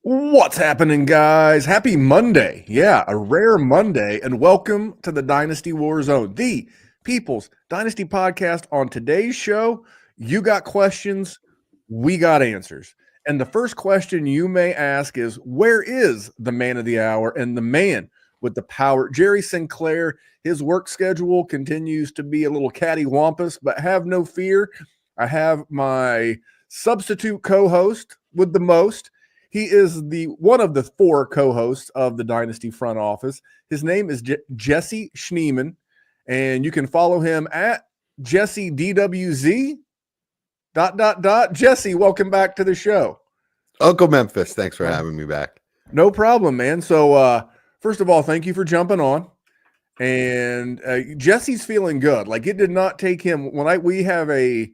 What's happening, guys? Happy Monday. Yeah, a rare Monday, and welcome to the Dynasty WarZone, the People's Dynasty podcast. On today's show, you got questions, we got answers. And the first question you may ask is, where is the man of the hour and the man with the power? Jerry Sinclair, his work schedule continues to be a little cattywampus, but have no fear. I have my substitute co-host with the most. He is the one of the four co-hosts of the Dynasty front office. His name is Jesse Schneeman, and you can follow him at Jesse DWZ. ... Jesse, welcome back to the show. Uncle Memphis, thanks for having me back. No problem, man. So, first of all, thank you for jumping on. And Jesse's feeling good. Like, it did not take him we have a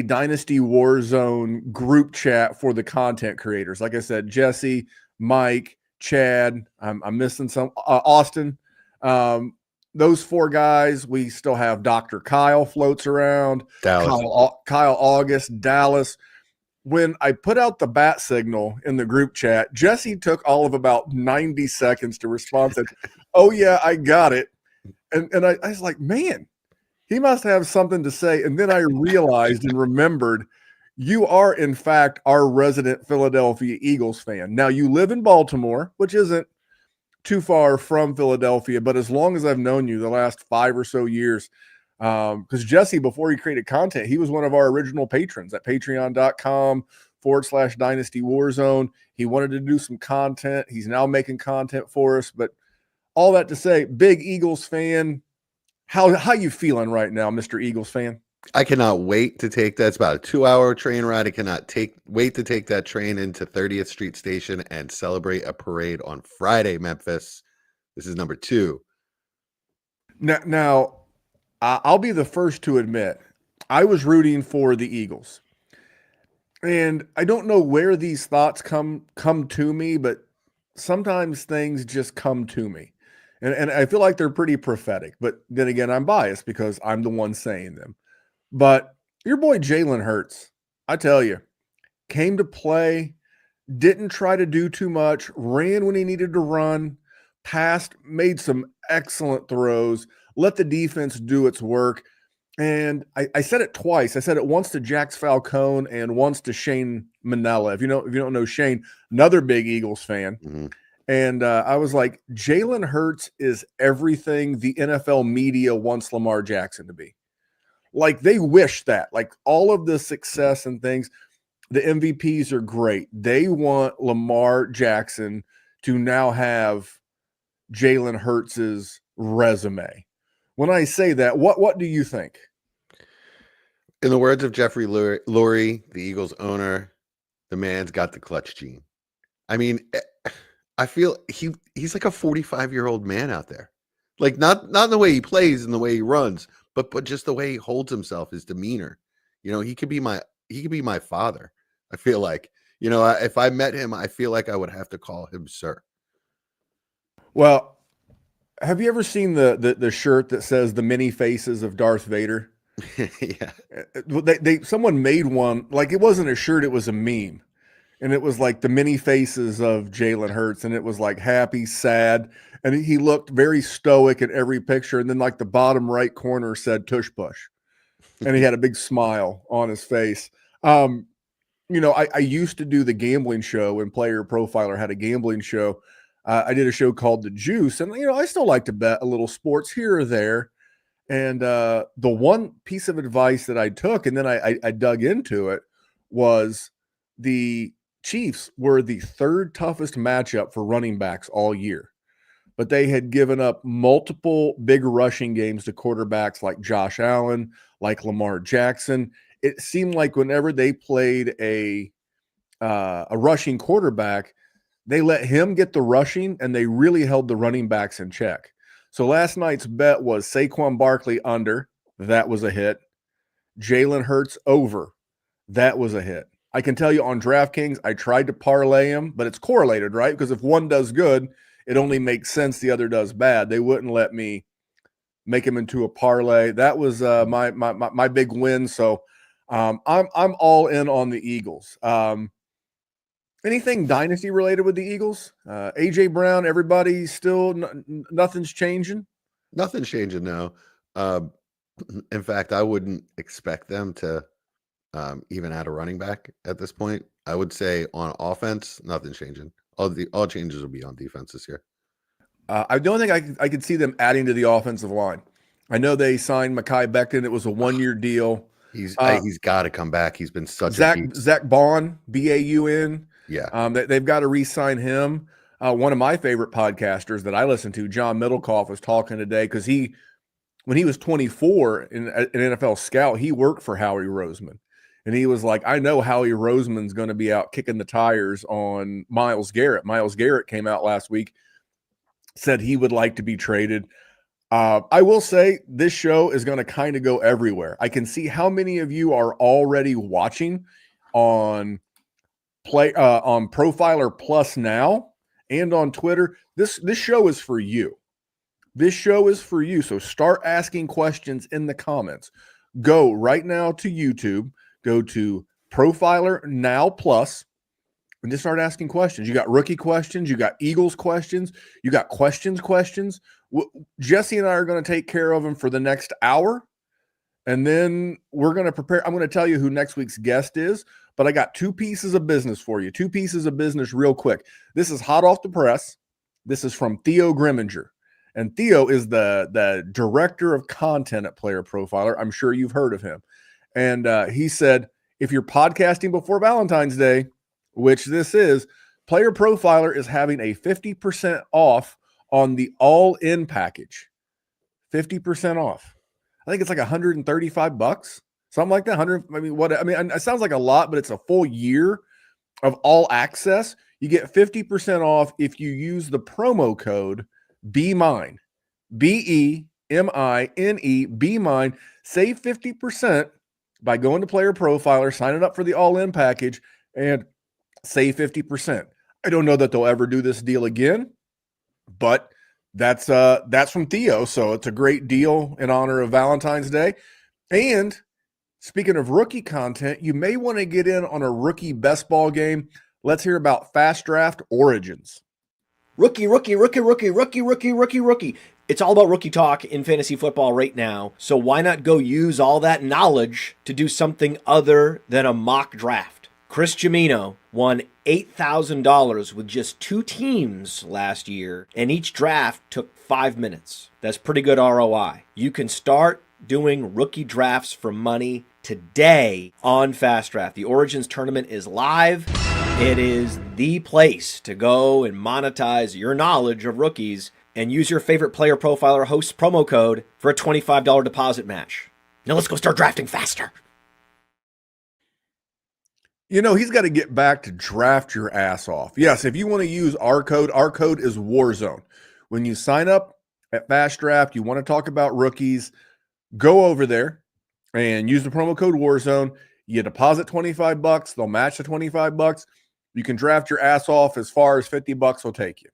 Dynasty WarZone group chat for the content creators. Like I said, Jesse, Mike, Chad, I'm missing some, Austin. Those four guys. We still have Dr. Kyle floats around. Dallas. Kyle August, Dallas. When I put out the bat signal in the group chat, Jesse took all of about 90 seconds to respond. Said, "Oh yeah, I got it." And I was like, man, he must have something to say. And then I realized and remembered you are, in fact, our resident Philadelphia Eagles fan. Now, you live in Baltimore, which isn't too far from Philadelphia, but as long as I've known you, the last 5 or so years, because Jesse, before he created content, he was one of our original patrons at patreon.com/Dynasty WarZone. He wanted to do some content. He's now making content for us. But all that to say, big Eagles fan. How you feeling right now, Mr. Eagles fan? I cannot wait to take that. It's about a 2-hour train ride. I cannot wait to take that train into 30th Street Station and celebrate a parade on Friday, Memphis. This is number 2. Now, I'll be the first to admit, I was rooting for the Eagles. And I don't know where these thoughts come to me, but sometimes things just come to me. And I feel like they're pretty prophetic. But then again, I'm biased because I'm the one saying them. But your boy Jalen Hurts, I tell you, came to play, didn't try to do too much, ran when he needed to run, passed, made some excellent throws, let the defense do its work. And I said it twice. I said it once to Jax Falcone and once to Shane Manella. If you don't know Shane, another big Eagles fan. Mm-hmm. And I was like, Jalen Hurts is everything the NFL media wants Lamar Jackson to be. Like, they wish that. Like, all of the success and things, the MVPs are great. They want Lamar Jackson to now have Jalen Hurts's resume. When I say that, what do you think? In the words of Jeffrey Lurie, the Eagles owner, the man's got the clutch gene. I mean, I feel he's like a 45-year-old man out there. Like, not in the way he plays and the way he runs, but just the way he holds himself, his demeanor. You know, he could be my father. I feel like, you know, if I met him, I feel like I would have to call him sir. Well, have you ever seen the shirt that says the many faces of Darth Vader? Yeah. Someone made one, like, it wasn't a shirt, it was a meme. And it was like the many faces of Jalen Hurts. And it was like happy, sad. And he looked very stoic in every picture. And then like the bottom right corner said tush push. And he had a big smile on his face. You know, I used to do the gambling show when Player Profiler had a gambling show. I did a show called The Juice. And, you know, I still like to bet a little sports here or there. And the one piece of advice that I took, and then I dug into it, was the Chiefs were the third toughest matchup for running backs all year. But they had given up multiple big rushing games to quarterbacks like Josh Allen, like Lamar Jackson. It seemed like whenever they played a rushing quarterback, they let him get the rushing, and they really held the running backs in check. So last night's bet was Saquon Barkley under. That was a hit. Jalen Hurts over. That was a hit. I can tell you on DraftKings, I tried to parlay him, but it's correlated, right? Because if one does good, it only makes sense the other does bad. They wouldn't let me make him into a parlay. That was my big win. So I'm all in on the Eagles. Anything dynasty related with the Eagles? AJ Brown, everybody still nothing's changing. Nothing's changing now. In fact, I wouldn't expect them to even add a running back at this point. I would say on offense, nothing's changing. All changes will be on defense this year. I don't think I could see them adding to the offensive line. I know they signed Mekhi Becton. It was a 1-year deal. He's got to come back. He's been such Zach a beast. Zach Baun, Baun. Yeah. They've got to re-sign him. One of my favorite podcasters that I listen to, John Middlecoff, was talking today because when he was 24 in an NFL scout, he worked for Howie Roseman. And he was like, I know Howie Roseman's going to be out kicking the tires on Myles Garrett. Myles Garrett came out last week, said he would like to be traded. I will say this show is going to kind of go everywhere. I can see how many of you are already watching on Profiler Plus now and on Twitter. This show is for you. This show is for you. So start asking questions in the comments. Go right now to YouTube. Go to Profiler Now Plus and just start asking questions. You got rookie questions. You got Eagles questions. You got questions. Jesse and I are going to take care of them for the next hour. And then we're going to prepare. I'm going to tell you who next week's guest is. But I got 2 pieces of business for you. 2 pieces of business real quick. This is hot off the press. This is from Theo Grimminger. And Theo is the director of content at Player Profiler. I'm sure you've heard of him. And he said, if you're podcasting before Valentine's Day, which this is, Player Profiler is having a 50% off on the all-in package. 50% off. I think it's like $135, something like that. 100. It sounds like a lot, but it's a full year of all access. You get 50% off if you use the promo code BeMine, BeMine, BeMine. Save 50% by going to Player Profiler, signing up for the all-in package, and save 50%. I don't know that they'll ever do this deal again, but that's from Theo, so it's a great deal in honor of Valentine's Day. And speaking of rookie content, you may want to get in on a rookie best ball game. Let's hear about FastDraft Origins. Rookie. It's all about rookie talk in fantasy football right now. So why not go use all that knowledge to do something other than a mock draft? Chris Jimino won $8,000 with just 2 teams last year, and each draft took 5 minutes. That's pretty good ROI. You can start doing rookie drafts for money today on FastDraft. The Origins tournament is live. It is the place to go and monetize your knowledge of rookies and use your favorite Player Profiler host promo code for a $25 deposit match. Now let's go start drafting faster. You know, he's got to get back to draft your ass off. Yes, if you want to use our code is WarZone. When you sign up at FastDraft, you want to talk about rookies, go over there and use the promo code WarZone. You deposit $25, they'll match the $25. You can draft your ass off as far as $50 will take you.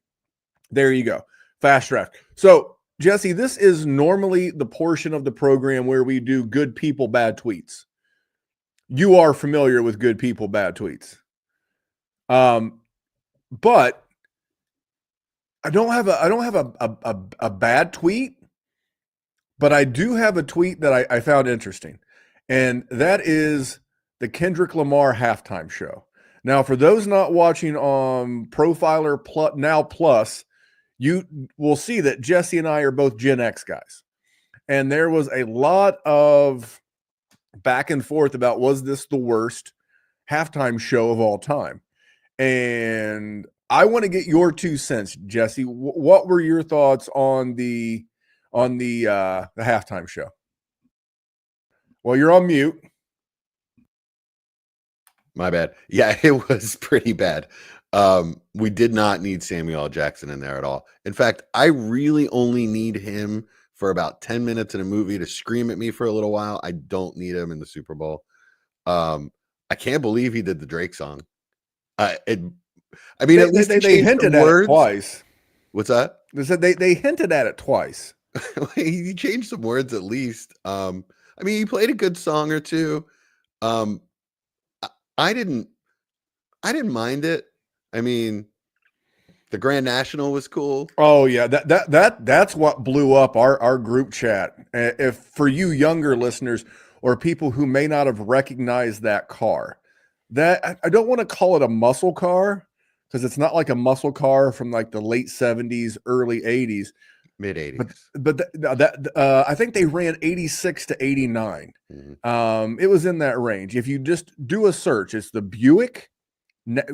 There you go. FastDraft. So, Jesse, this is normally the portion of the program where we do good people, bad tweets. You are familiar with good people, bad tweets. But I don't have a bad tweet, but I do have a tweet that I found interesting. And that is the Kendrick Lamar halftime show. Now, for those not watching on Profiler Now Plus, you will see that Jesse and I are both Gen X guys. And there was a lot of back and forth about, was this the worst halftime show of all time? And I want to get your 2 cents, Jesse. What were your thoughts on the halftime show? Well, you're on mute. My bad. Yeah, it was pretty bad. We did not need Samuel L. Jackson in there at all. In fact, I really only need him for about 10 minutes in a movie to scream at me for a little while. I don't need him in the Super Bowl. I can't believe he did the Drake song. At least they hinted at it twice. What's that? They said they hinted at it twice. He changed some words at least. He played a good song or two. Um, I didn't mind it. I mean, the Grand National was cool. Oh yeah, that's what blew up our group chat. If for you younger listeners or people who may not have recognized that car, that I don't want to call it a muscle car because it's not like a muscle car from like the late 70s, early 80s. Mid 80s. But I think they ran 86 to 89. It was in that range. If you just do a search, it's the Buick.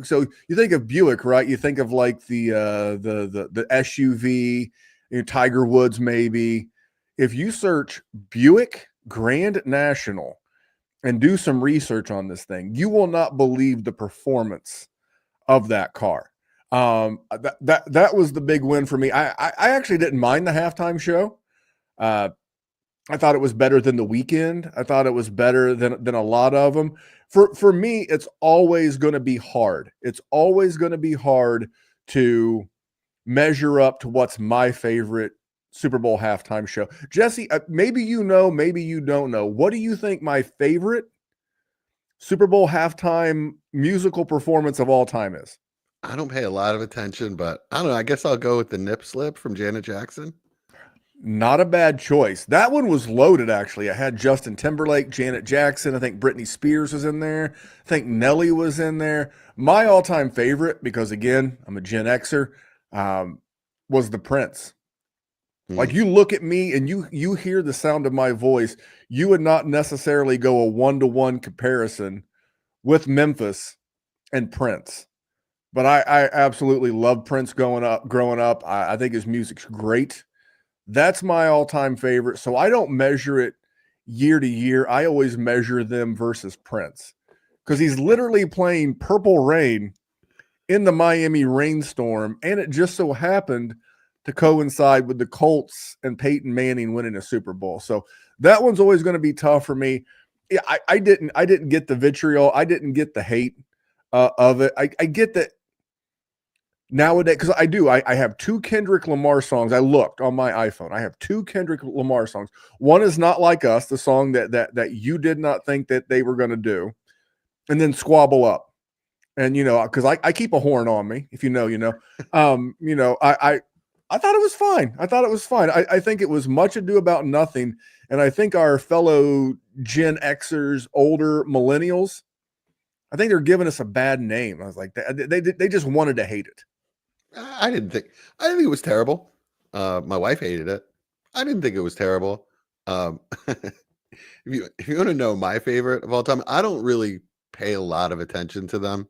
So you think of Buick, right? You think of like the SUV, Tiger Woods, maybe. If you search Buick Grand National and do some research on this thing, you will not believe the performance of that car. That was the big win for me. I actually didn't mind the halftime show. I thought it was better than the weekend. I thought it was better than a lot of them. For me, it's always going to be hard. It's always going to be hard to measure up to what's my favorite Super Bowl halftime show. Jesse, maybe you know, maybe you don't know. What do you think my favorite Super Bowl halftime musical performance of all time is? I don't pay a lot of attention, but I don't know. I guess I'll go with the Nip Slip from Janet Jackson. Not a bad choice. That one was loaded, actually. I had Justin Timberlake, Janet Jackson. I think Britney Spears was in there. I think Nelly was in there. My all-time favorite, because again, I'm a Gen Xer, was the Prince. Like you look at me and you hear the sound of my voice, you would not necessarily go a one-to-one comparison with Memphis and Prince. But I absolutely love Prince growing up. I think his music's great. That's my all-time favorite. So I don't measure it year to year. I always measure them versus Prince because he's literally playing Purple Rain in the Miami rainstorm. And it just so happened to coincide with the Colts and Peyton Manning winning a Super Bowl. So that one's always going to be tough for me. Yeah, I didn't get the vitriol. I didn't get the hate of it. I get that. Nowadays, because I have 2 Kendrick Lamar songs. I looked on my iPhone. I have 2 Kendrick Lamar songs. One is Not Like Us, the song that you did not think that they were going to do, and then Squabble Up. And because I keep a horn on me, if you know, I thought it was fine. I think it was Much Ado About Nothing, and I think our fellow Gen Xers, older millennials, I think they're giving us a bad name. I was like, they just wanted to hate it. I didn't think it was terrible. My wife hated it. I didn't think it was terrible. If you want to know my favorite of all time, I don't really pay a lot of attention to them.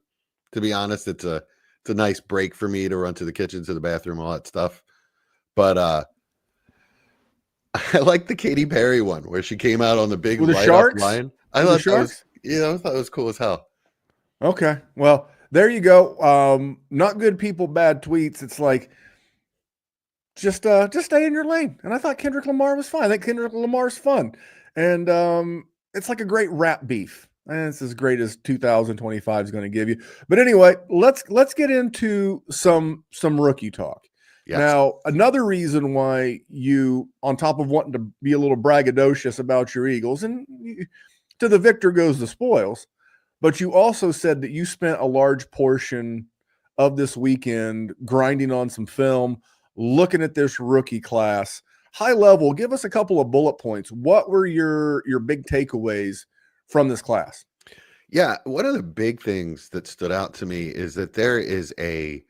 To be honest, it's a nice break for me to run to the kitchen, to the bathroom, all that stuff. But I like the Katy Perry one where she came out on the big with the light sharks. line. I thought it was cool as hell. Okay, well, there you go. Not good people, bad tweets. It's like just stay in your lane. And I thought Kendrick Lamar was fine. I think Kendrick Lamar's fun, and it's like a great rap beef. And it's as great as 2025 is going to give you. But anyway, let's get into some rookie talk. Yes. Now, another reason why you, on top of wanting to be a little braggadocious about your Eagles, and to the victor goes the spoils, but you also said that you spent a large portion of this weekend grinding on some film, looking at this rookie class. High level, give us a couple of bullet points. What were your big takeaways from this class? Yeah, one of the big things that stood out to me is that there is a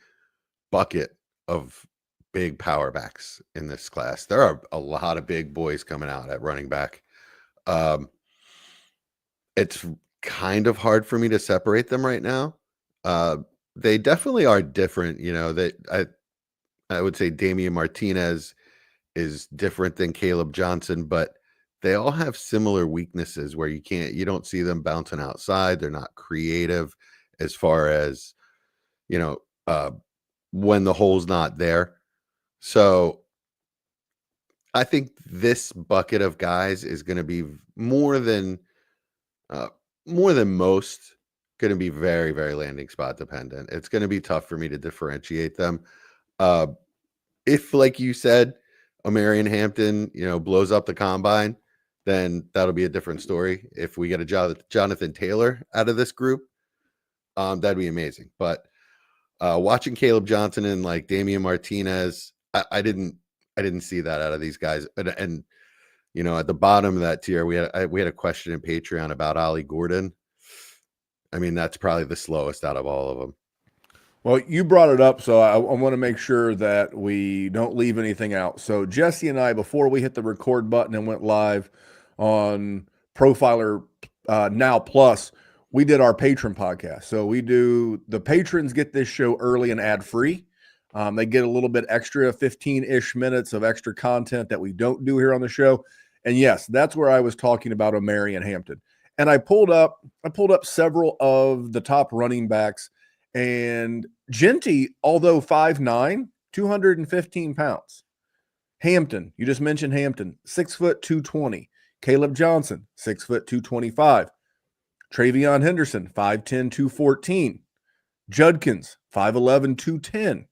bucket of big power backs in this class. There are a lot of big boys coming out at running back. It's kind of hard for me to separate them right now. They definitely are different. I would say Damian Martinez is different than Caleb Johnson, but they all have similar weaknesses where you don't see them bouncing outside. They're not creative as far as, when the hole's not there. So I think this bucket of guys is going to be more than most going to be very, very landing spot dependent. It's going to be tough for me to differentiate them. If, like you said, Omarion Hampton, blows up the combine, then that'll be a different story. If we get a Jonathan Taylor out of this group, that'd be amazing. But watching Caleb Johnson and like Damian Martinez, I didn't see that out of these guys. And you know, at the bottom of that tier, we had a question in Patreon about Ollie Gordon. I mean, that's probably the slowest out of all of them. Well, you brought it up, so I want to make sure that we don't leave anything out. So Jesse and I, before we hit the record button and went live on Profiler Now Plus, we did our patron podcast. So the patrons get this show early and ad-free. They get a little bit extra, 15-ish minutes of extra content that we don't do here on the show. And yes, that's where I was talking about Omari and Hampton. And I pulled up several of the top running backs. And Genty, although 5'9", 215 pounds. Hampton, you just mentioned Hampton, 6 foot 220. Caleb Johnson, 6 foot 225. Travion Henderson, 5'10", 214. Judkins, 5'11", 210.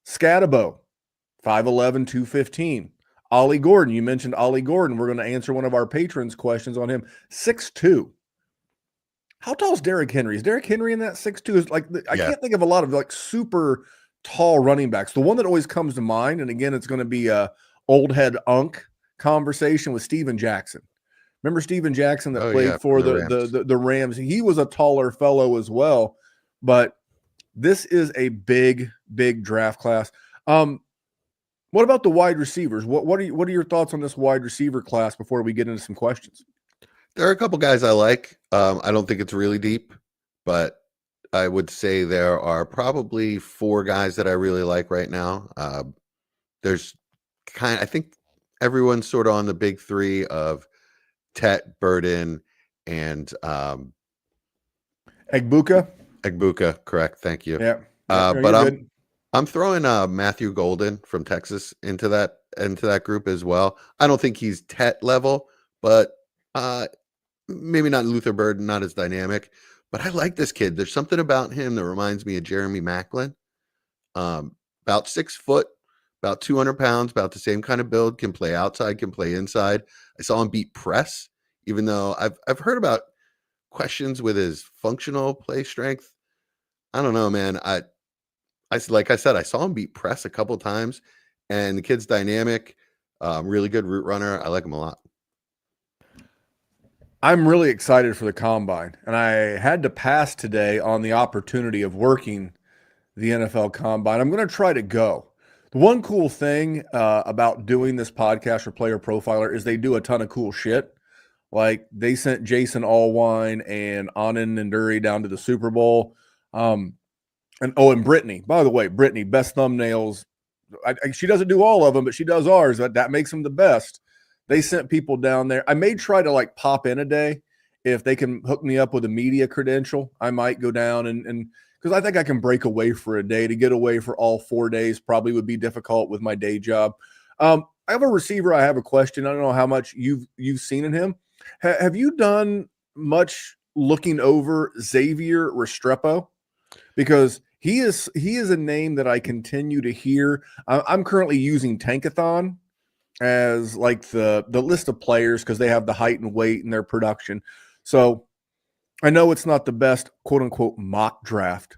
Scatabo, 5'11", 215. Ollie Gordon, you mentioned Ollie Gordon. We're going to answer one of our patrons' questions on him. 6'2". How tall is Derrick Henry? Is Derrick Henry in that 6'2"? I can't think of a lot of like super tall running backs. The one that always comes to mind, and again, it's going to be a old head unk conversation with Steven Jackson. Remember Steven Jackson that played for the Rams? He was a taller fellow as well, but this is a big draft class. What about the wide receivers? What are your thoughts on this wide receiver class before we get into some questions? There are a couple guys I like. I don't think it's really deep, but I would say there are probably 4 guys that I really like right now. There's I think everyone's sort of on the big 3 of Tet, Burden, and Egbuka, correct. Thank you. Yeah. But I'm throwing Matthew Golden from Texas into that group as well. I don't think he's Tet level, but maybe not Luther Burden, not as dynamic, but I like this kid. There's something about him that reminds me of Jeremy Maclin. About 6 foot, about 200 pounds, about the same kind of build, can play outside, can play inside. I saw him beat press, even though I've heard about questions with his functional play strength. I don't know, man. Like I said, I saw him beat press a couple times, and the kid's dynamic, really good route runner. I like him a lot. I'm really excited for the combine, and I had to pass today on the opportunity of working the NFL combine. I'm going to try to go. The one cool thing about doing this podcast for Player Profiler is they do a ton of cool shit. Like they sent Jason Allwine and Anand Nanduri down to the Super Bowl. And Brittany, by the way, Brittany, best thumbnails. She doesn't do all of them, but she does ours. That makes them the best. They sent people down there. I may try to like pop in a day if they can hook me up with a media credential. I might go down and because I think I can break away for a day. To get away for all 4 days probably would be difficult with my day job. I have a receiver. I have a question. I don't know how much you've seen in him. Have you done much looking over Xavier Restrepo? Because he is a name that I continue to hear. I'm currently using Tankathon as like the list of players because they have the height and weight and their production. So I know it's not the best quote unquote mock draft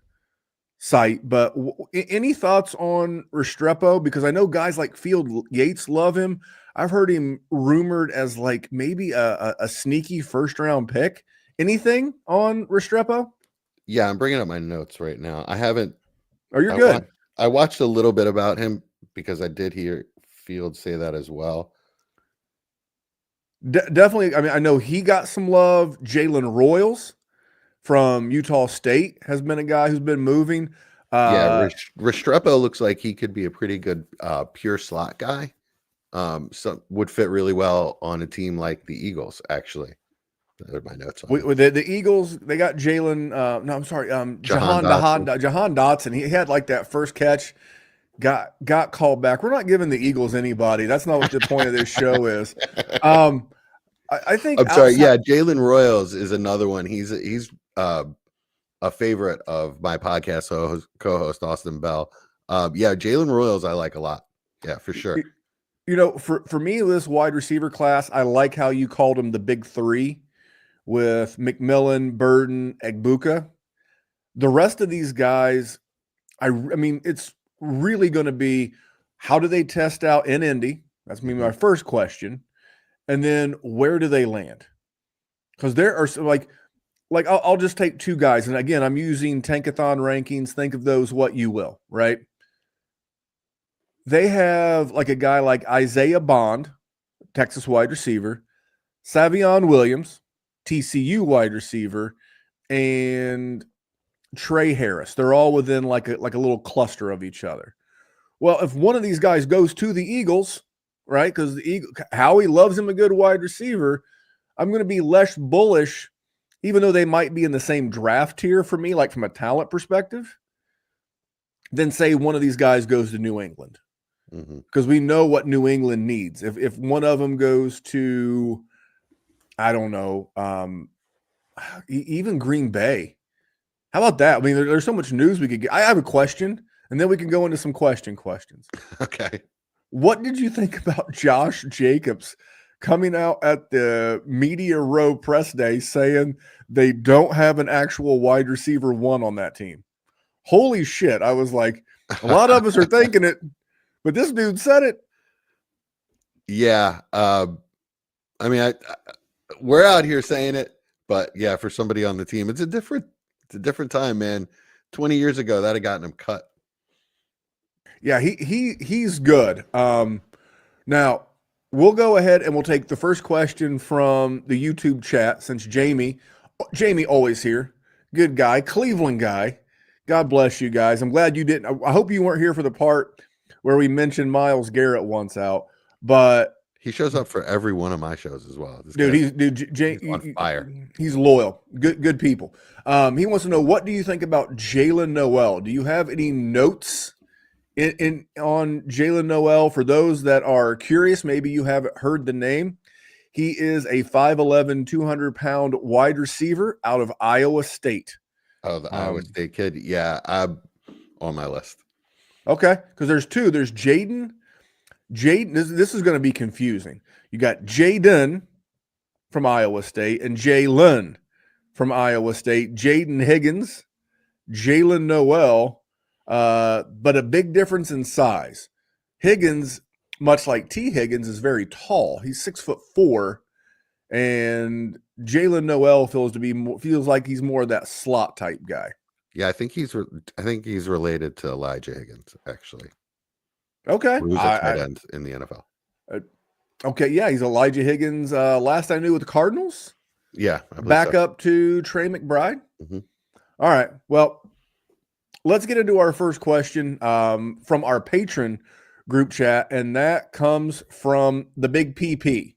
site, but any thoughts on Restrepo? Because I know guys like Field Yates love him. I've heard him rumored as like maybe a sneaky first round pick. Anything on Restrepo? Yeah, I'm bringing up my notes right now. I haven't. Oh, you're good. I watched a little bit about him because I did hear Field say that as well. Definitely. I mean, I know he got some love. Jalen Royals from Utah State has been a guy who's been moving. Restrepo looks like he could be a pretty good pure slot guy. So would fit really well on a team like the Eagles, actually. Those are my notes on with the Eagles, they got Jalen. Jahan Dotson. He had like that first catch, got called back. We're not giving the Eagles anybody. That's not what the point of this show is. I think. I'm sorry. Yeah, Jalen Royals is another one. He's a favorite of my podcast co-host Austin Bell. Yeah, Jalen Royals I like a lot. Yeah, for sure. For me, this wide receiver class, I like how you called them the big three with McMillan, Burden, Egbuka. The rest of these guys, I mean, it's really going to be how do they test out in Indy? That's me my first question. And then where do they land? Because there are some, like I'll just take two guys. And again, I'm using Tankathon rankings. Think of those what you will, right? They have like a guy like Isaiah Bond, Texas wide receiver, Savion Williams, TCU wide receiver, and Trey Harris. They're all within like a little cluster of each other. Well, if one of these guys goes to the Eagles, right? Because Howie loves him a good wide receiver, I'm going to be less bullish, even though they might be in the same draft tier for me, like from a talent perspective, than say one of these guys goes to New England. Because we know what New England needs. If one of them goes to, I don't know, even Green Bay. How about that? I mean, there's so much news we could get. I have a question, and then we can go into some questions. Okay. What did you think about Josh Jacobs coming out at the Media Row press day saying they don't have an actual wide receiver one on that team? Holy shit. I was like, a lot of us are thinking it, but this dude said it. Yeah. I mean, we're out here saying it, but yeah, for somebody on the team, it's a different time, man. 20 years ago, that'd have gotten him cut. Yeah, he's good. Now we'll go ahead and we'll take the first question from the YouTube chat since Jamie always here. Good guy, Cleveland guy. God bless you guys. I'm glad you didn't. I hope you weren't here for the part where we mentioned Myles Garrett once out, but he shows up for every one of my shows as well. He's on fire. He's loyal. Good people. He wants to know, what do you think about Jalen Noel? Do you have any notes on Jalen Noel? For those that are curious, maybe you haven't heard the name. He is a 5'11", 200-pound wide receiver out of Iowa State. Oh, the Iowa State kid. Yeah, I'm on my list. Okay, because there's two. There's Jaden. This is going to be confusing. You got Jaden from Iowa State and Jalen from Iowa State. Jaden Higgins, Jalen Noel, but a big difference in size. Higgins, much like T. Higgins, is very tall. He's 6'4", and Jalen Noel feels like he's more of that slot type guy. Yeah, I think he's related to Elijah Higgins, actually. Okay. Who's a tight end in the NFL. Okay, yeah, he's Elijah Higgins. Last I knew with the Cardinals. Yeah. Back up to Trey McBride. All right. Well, let's get into our first question from our patron group chat, and that comes from the Big PP.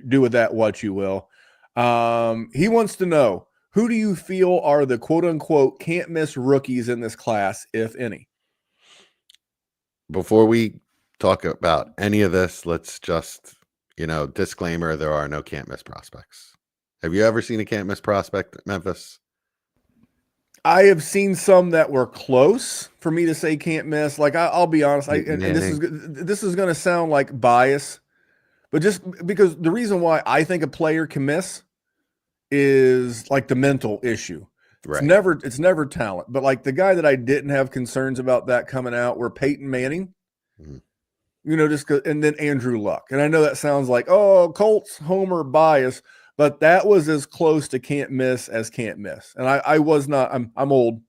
Do with that what you will. He wants to know, who do you feel are the quote-unquote can't-miss rookies in this class, if any? Before we talk about any of this, let's just, disclaimer, there are no can't-miss prospects. Have you ever seen a can't-miss prospect at Memphis? I have seen some that were close for me to say can't miss. Like, I'll be honest, and this is going to sound like bias, but just because the reason why I think a player can miss is like the mental issue. Right. It's never talent. But like the guy that I didn't have concerns about that coming out were Peyton Manning, and then Andrew Luck. And I know that sounds like, oh, Colts homer bias, but that was as close to can't miss as can't miss. And I was not. I'm old,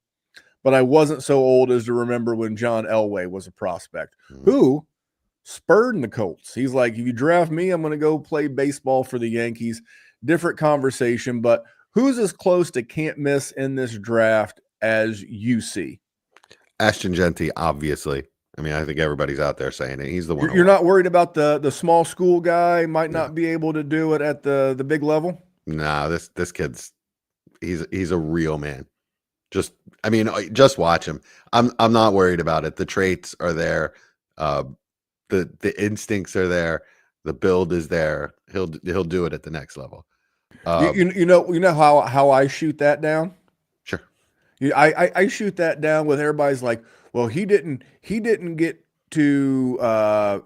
but I wasn't so old as to remember when John Elway was a prospect who spurred in the Colts. He's like, if you draft me, I'm going to go play baseball for the Yankees. Different conversation, but who's as close to can't miss in this draft as you see? Ashton Genty, obviously. I mean, I think everybody's out there saying it. He's the one. You're not worried about the small school guy might not be able to do it at the big level? Nah, this kid's he's a real man. Just watch him. I'm not worried about it. The traits are there. The instincts are there. The build is there. He'll do it at the next level. You know how I shoot that down? Sure. I shoot that down with everybody's like, well, he didn't get to,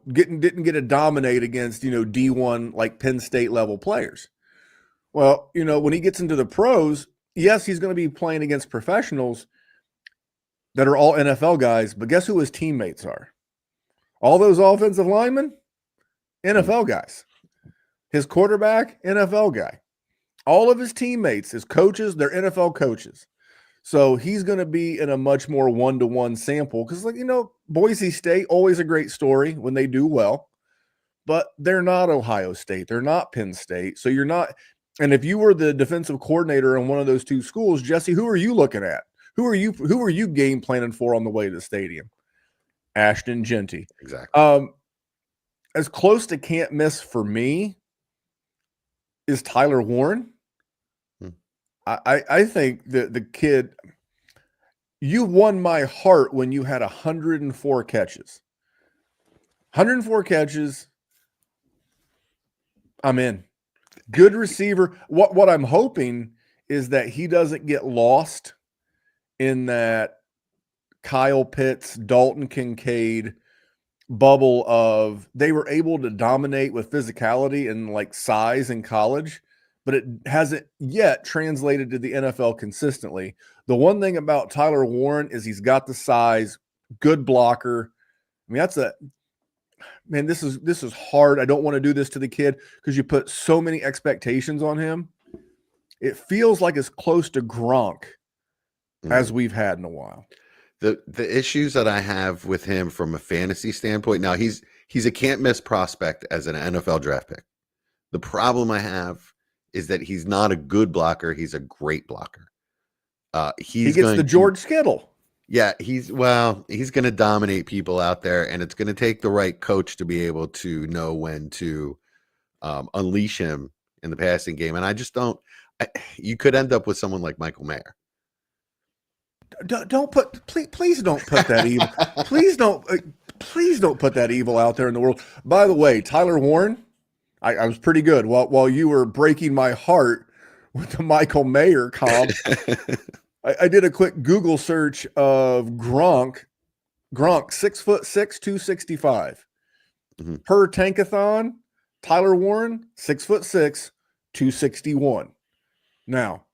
didn't get to dominate against, D1 like Penn State level players. Well, when he gets into the pros, yes, he's going to be playing against professionals that are all NFL guys, but guess who his teammates are? All those offensive linemen, NFL guys. His quarterback, NFL guy. All of his teammates, his coaches, they're NFL coaches. So he's going to be in a much more one-to-one sample because, Boise State, always a great story when they do well, but they're not Ohio State. They're not Penn State. So you're not – and if you were the defensive coordinator in one of those two schools, Jesse, who are you looking at? Who are you game planning for on the way to the stadium? Ashton Genty. Exactly. As close to can't miss for me is Tyler Warren. I think the kid, you won my heart when you had 104 catches. 104 catches. I'm in. Good receiver. What I'm hoping is that he doesn't get lost in that Kyle Pitts, Dalton Kincaid bubble of they were able to dominate with physicality and like size in college, but it hasn't yet translated to the NFL consistently. The one thing about Tyler Warren is he's got the size, good blocker. I mean, this is hard. I don't want to do this to the kid because you put so many expectations on him. It feels like as close to Gronk as we've had in a while. The issues that I have with him from a fantasy standpoint, now he's a can't miss prospect as an NFL draft pick. The problem I have is that he's not a good blocker. He's a great blocker. He gets the George Kittle. Yeah, he's going to dominate people out there, and it's going to take the right coach to be able to know when to unleash him in the passing game. And I just don't. You could end up with someone like Michael Mayer. Please don't put that evil. please don't put that evil out there in the world. By the way, Tyler Warren, I was pretty good while you were breaking my heart with the Michael Mayer comp. I did a quick Google search of Gronk, 6'6", 265. Per Tankathon, Tyler Warren, 6'6", 261. Now,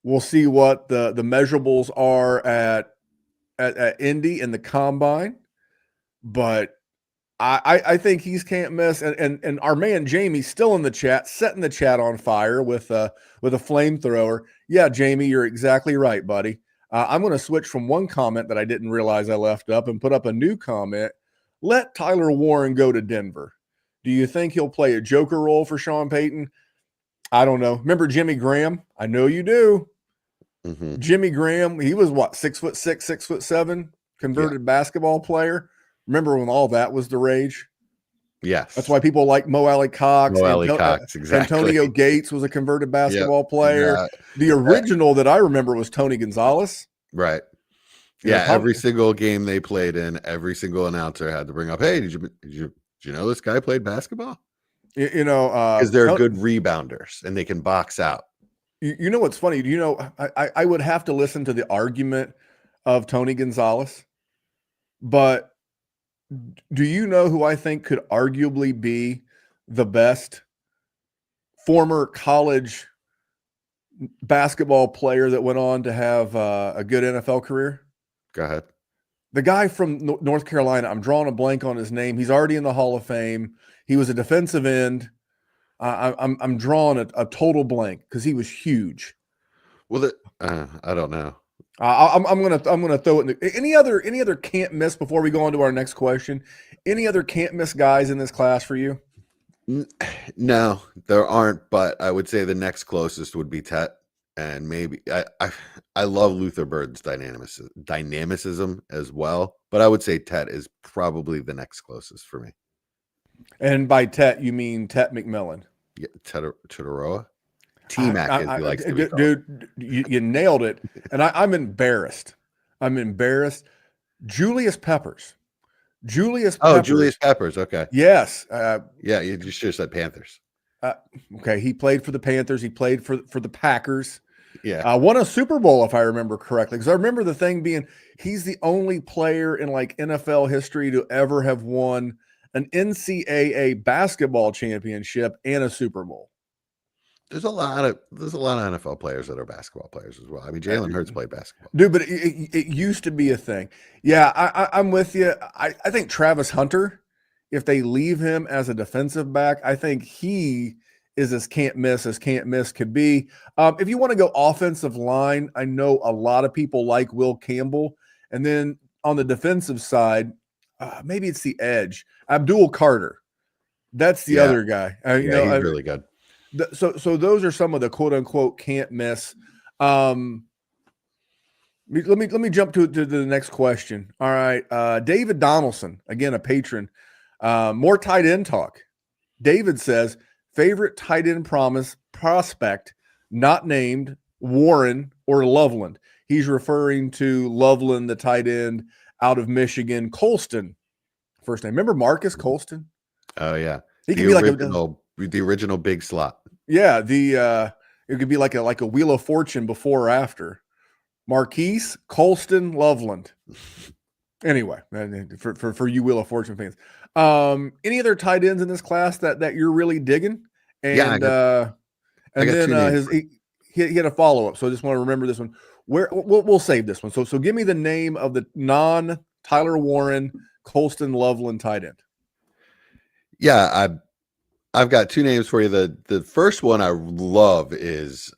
we'll see what the measurables are at Indy and the Combine, but I think he's can't miss. And our man Jamie's still in the chat, setting the chat on fire with a flamethrower. Yeah, Jamie, you're exactly right, buddy. I'm going to switch from one comment that I didn't realize I left up and put up a new comment. Let Tyler Warren go to Denver. Do you think he'll play a joker role for Sean Payton? I don't know. Remember Jimmy Graham? I know you do. Jimmy Graham, he was what, 6'6", 6'7", converted basketball player. Remember when all that was the rage? Yes. That's why people like Mo Alley Cox. Exactly. Antonio Gates was a converted basketball player. Yeah. The original that I remember was Tony Gonzalez. Right. Yeah, every single game they played in, every single announcer had to bring up, hey, did you know this guy played basketball? Because they're good rebounders and they can box out. You know what's funny? I would have to listen to the argument of Tony Gonzalez, but do you know who I think could arguably be the best former college basketball player that went on to have a good NFL career? Go ahead. The guy from North Carolina, I'm drawing a blank on his name. He's already in the Hall of Fame. He was a defensive end. I'm drawing a total blank because he was huge. Well, I don't know. I'm gonna throw it. Any other can't miss before we go on to our next question? Any other can't miss guys in this class for you? No, there aren't. But I would say the next closest would be Tet, and maybe I love Luther Bird's dynamicism as well. But I would say Tet is probably the next closest for me. And by Tet, you mean Tet McMillan? Yeah, Tetaroa. T-Mac, as he likes to be called. Dude, you nailed it. And I'm embarrassed. Julius Peppers. Julius Peppers. Okay. Yes. Yeah, you should have said Panthers. Okay, he played for the Panthers. He played for the Packers. Yeah. Won a Super Bowl, if I remember correctly. Because I remember the thing being, he's the only player in like NFL history to ever have won an NCAA basketball championship and a Super Bowl. There's a lot of NFL players that are basketball players as well. I mean, Jalen Hurts played basketball. Dude, but it used to be a thing. Yeah, I'm with you. I think Travis Hunter, if they leave him as a defensive back, I think he is as can't miss could be. If you want to go offensive line, I know a lot of people like Will Campbell. And then on the defensive side, maybe it's the edge. Abdul Carter. That's the other guy. He's really good. So those are some of the quote unquote can't miss. Let me jump to the next question. All right, David Donaldson, again a patron. More tight end talk. David says favorite tight end prospect not named Warren or Loveland. He's referring to Loveland, the tight end out of Michigan. Colston, first name. Remember Marcus Colston? Oh yeah, he could be like the original big slot. Yeah, it could be like a Wheel of Fortune before or after. Marquise Colston Loveland. Anyway, for you Wheel of Fortune fans, any other tight ends in this class that you're really digging? And he had a follow up, so I just want to remember this one. We'll save this one. So give me the name of the non Tyler Warren Colston Loveland tight end. Yeah, I've got two names for you. The first one I love is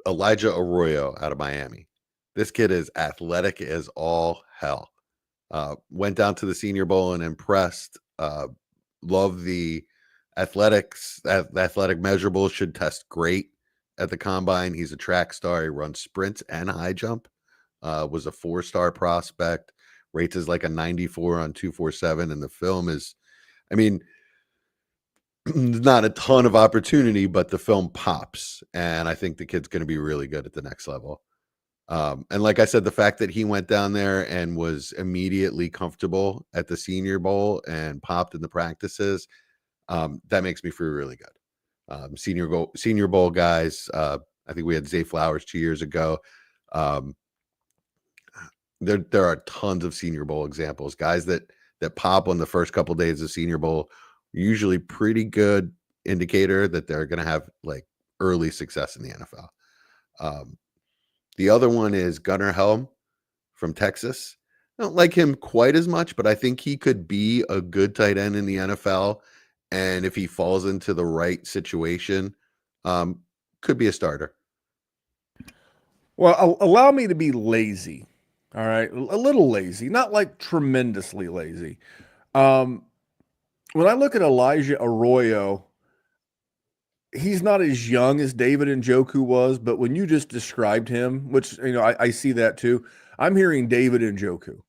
Elijah Arroyo out of Miami. This kid is athletic as all hell. Went down to the Senior Bowl and impressed. Love the athletics. Athletic measurables should test great at the combine. He's a track star. He runs sprints and high jump. Was a 4-star prospect. Rates is like a 94 on 247. And the film is, I mean, not a ton of opportunity, but the film pops. And I think the kid's going to be really good at the next level. And like I said, the fact that he went down there and was immediately comfortable at the Senior Bowl and popped in the practices, that makes me feel really good. Senior Bowl guys, I think we had Zay Flowers 2 years ago. There are tons of Senior Bowl examples. Guys that pop on the first couple of days of Senior Bowl, usually pretty good indicator that they're going to have like early success in the NFL. The other one is Gunnar Helm from Texas. I don't like him quite as much, but I think he could be a good tight end in the NFL. And if he falls into the right situation, could be a starter. Well, allow me to be lazy. All right. A little lazy, not like tremendously lazy. When I look at Elijah Arroyo, he's not as young as David Njoku was, but when you just described him, which, I see that too, I'm hearing David Njoku.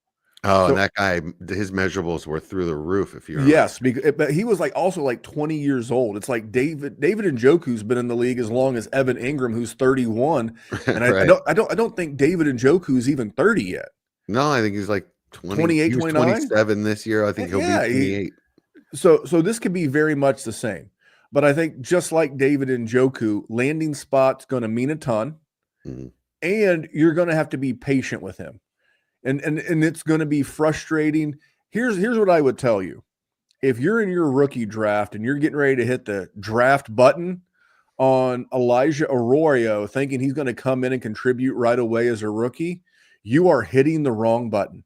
Oh, and that guy, his measurables were through the roof. If you remember. Yes, but he was also 20 years old. It's like David Njoku's been in the league as long as Evan Ingram, who's 31, and Right. I don't think David Njoku's even 30 yet. No, I think he's like 28, 29? 27 this year. I think he'll be 28. So this could be very much the same. But I think just like David Njoku, landing spot's going to mean a ton, and you're going to have to be patient with him. And it's going to be frustrating. Here's what I would tell you. If you're in your rookie draft and you're getting ready to hit the draft button on Elijah Arroyo thinking he's going to come in and contribute right away as a rookie, you are hitting the wrong button.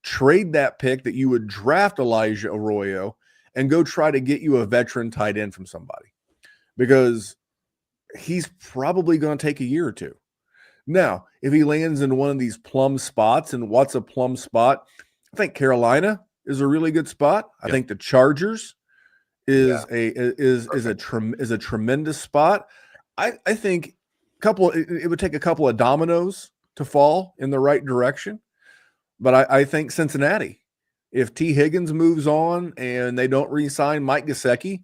Trade that pick that you would draft Elijah Arroyo and go try to get you a veteran tight end from somebody, because he's probably going to take a year or two. Now, if he lands in one of these plum spots, and what's a plum spot? I think Carolina is a really good spot. I think the Chargers is a tremendous spot. I think it would take a couple of dominoes to fall in the right direction, but I think Cincinnati. If T. Higgins moves on and they don't re-sign Mike Gesicki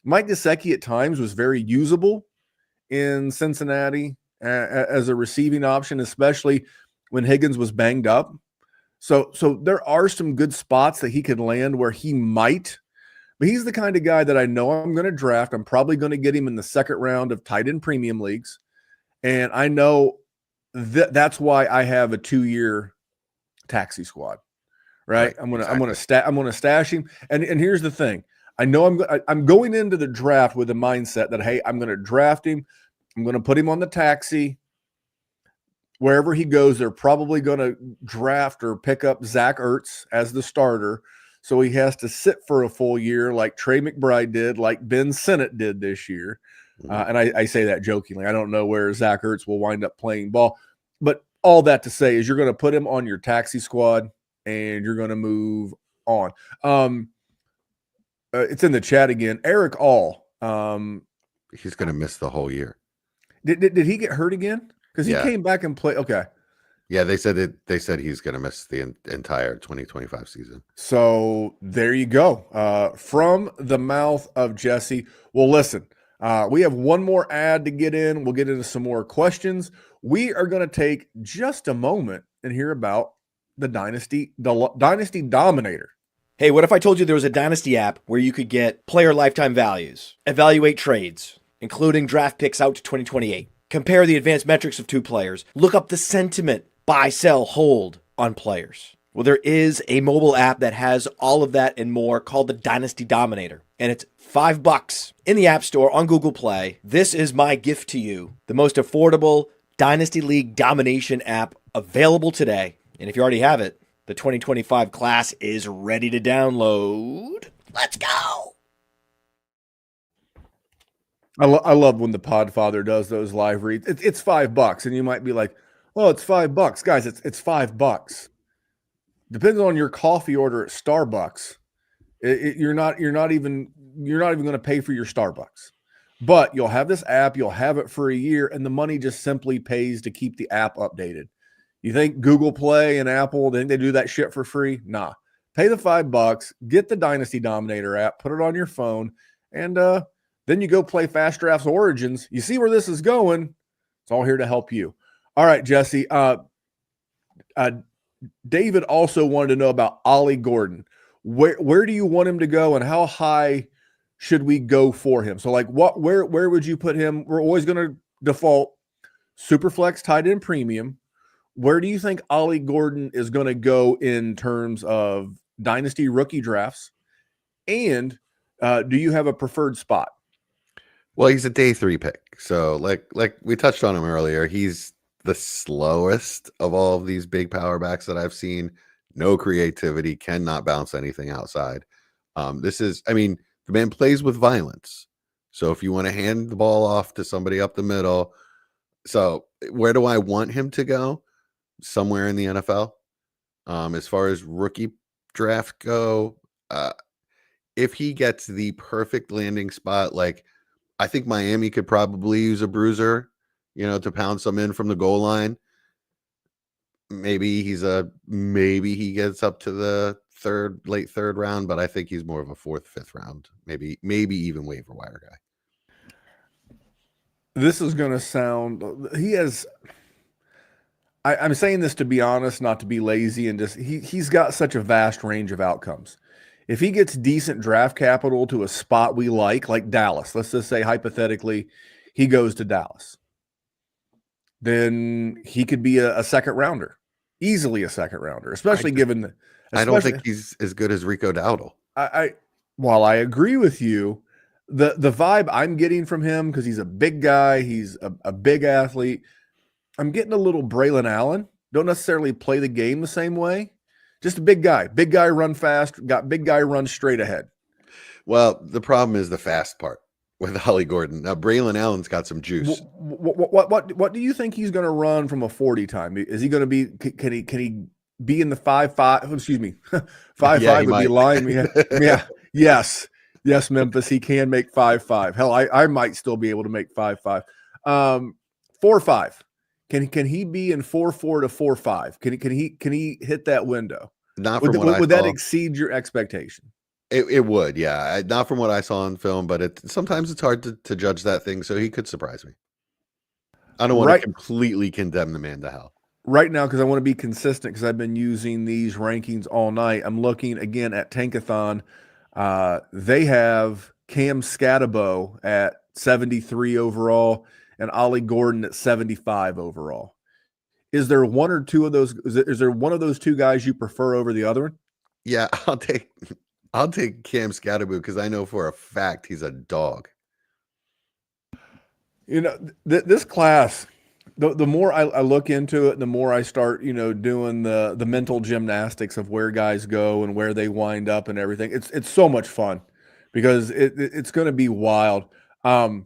at times was very usable in Cincinnati as a receiving option, especially when Higgins was banged up. So there are some good spots that he could land where he might, but he's the kind of guy that I know I'm going to draft. I'm probably going to get him in the second round of tight end premium leagues. And I know that's why I have a 2-year taxi squad, right? I'm gonna stash him. And here's the thing: I know I'm going into the draft with a mindset that, hey, I'm gonna draft him. I'm gonna put him on the taxi. Wherever he goes, they're probably gonna draft or pick up Zach Ertz as the starter. So he has to sit for a full year, like Trey McBride did, like Ben Sinnott did this year. And I say that jokingly. I don't know where Zach Ertz will wind up playing ball. But all that to say is you're going to put him on your taxi squad and you're going to move on. It's in the chat again. Eric All. He's going to miss the whole year. Did he get hurt again? Because he came back and played. Okay. Yeah, they said he's going to miss the entire 2025 season. So there you go. From the mouth of Jesse. Well, listen. We have one more ad to get in. We'll get into some more questions. We are going to take just a moment and hear about the Dynasty Dominator. Hey, what if I told you there was a Dynasty app where you could get player lifetime values, evaluate trades, including draft picks out to 2028, compare the advanced metrics of two players, look up the sentiment, buy, sell, hold on players? Well, there is a mobile app that has all of that and more called the Dynasty Dominator. And it's $5 in the App Store on Google Play. This is my gift to you. The most affordable Dynasty League domination app available today. And if you already have it, the 2025 class is ready to download. Let's go. I love when the Podfather does those live reads. It's $5. And you might be like, well, it's $5. Guys, it's $5. Depends on your coffee order at Starbucks. You're not even going to pay for your Starbucks, but you'll have this app. You'll have it for a year, and the money just simply pays to keep the app updated. You think Google Play and Apple, they think they do that shit for free? Nah. Pay the $5. Get the Dynasty Dominator app. Put it on your phone, and then you go play FastDraft's Origins. You see where this is going? It's all here to help you. All right, Jesse. David also wanted to know about Ollie Gordon. Where do you want him to go, and how high should we go for him? So, like, where would you put him? We're always going to default Superflex tight end premium. Where do you think Ollie Gordon is going to go in terms of Dynasty rookie drafts? And do you have a preferred spot? Well, he's a day 3 pick. So like we touched on him earlier, he's the slowest of all of these big power backs that I've seen. No creativity, cannot bounce anything outside. The man plays with violence. So if you want to hand the ball off to somebody up the middle, so where do I want him to go? Somewhere in the NFL. As far as rookie draft go, if he gets the perfect landing spot, like I think Miami could probably use a bruiser, to pound some in from the goal line. Maybe he gets up to the late third round, but I think he's more of a 4th, 5th round, maybe even waiver wire guy. This is going to sound, I'm saying this to be honest, not to be lazy, and just he's got such a vast range of outcomes. If he gets decent draft capital to a spot we like Dallas, let's just say hypothetically he goes to Dallas, then he could be a second rounder, easily a second rounder, especially given. I don't think he's as good as Rico Dowdle. While I agree with you, the vibe I'm getting from him, because he's a big guy, he's a big athlete, I'm getting a little Braylon Allen. Don't necessarily play the game the same way. Just a big guy. Big guy run fast, got big guy run straight ahead. Well, the problem is the fast part with Ollie Gordon. Now, Braylon Allen's got some juice. What do you think he's going to run from a 40 time? Is he going to be? Can he be in the 5.5? Excuse me, 5.5 would be line. Yeah. Yes, Memphis. He can make 5.5. Hell, I might still be able to make 5.5. 4.5. Can he be in 4.4 to 4.5? Can he hit that window? Not from what I saw. Would that exceed your expectation? It would, yeah. Not from what I saw in film, but sometimes it's hard to judge that thing, so he could surprise me. I don't want to completely condemn the man to hell. Right now, because I want to be consistent, because I've been using these rankings all night, I'm looking again at Tankathon. They have Cam Scatabo at 73 overall, and Ollie Gordon at 75 overall. Is there one or two of those? Is there one of those two guys you prefer over the other one? Yeah, I'll take Cam Scatterboo because I know for a fact he's a dog. You know, this class, the more I look into it, the more I start, doing the mental gymnastics of where guys go and where they wind up and everything. It's so much fun because it's going to be wild. I've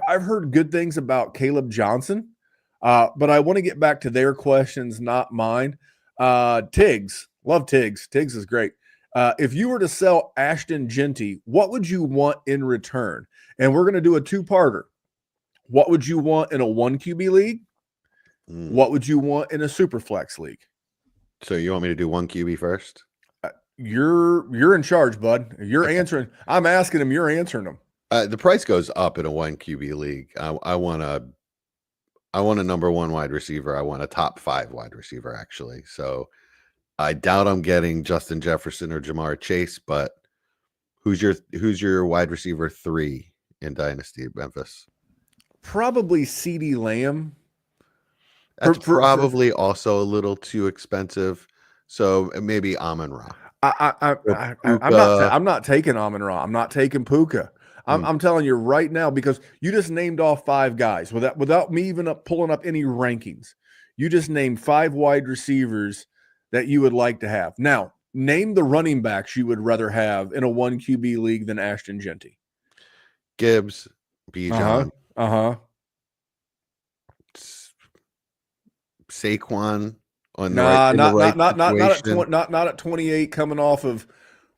heard good things about Caleb Johnson, but I want to get back to their questions, not mine. Tiggs, love Tiggs. Tiggs is great. If you were to sell Ashton Genty, what would you want in return? And we're going to do a two-parter. What would you want in a 1 QB league? What would you want in a super flex league? So you want me to do 1 QB first? You're in charge, bud. You're answering. I'm asking them. You're answering them. The price goes up in a 1 QB league. I want a number 1 wide receiver. I want a top 5 wide receiver, actually. So I doubt I'm getting Justin Jefferson or Jamar Chase, but who's your wide receiver 3 in Dynasty Memphis? Probably CeeDee Lamb. That's probably also a little too expensive. So maybe Amon-Ra. I'm not taking Amon-Ra. I'm not taking Puka. I'm telling you right now, because you just named off 5 guys without me even pulling up any rankings. You just named 5 wide receivers that you would like to have. Now, name the running backs you would rather have in a 1 QB league than Ashton Genty. Gibbs, Bijan. Saquon on not at 28, coming off of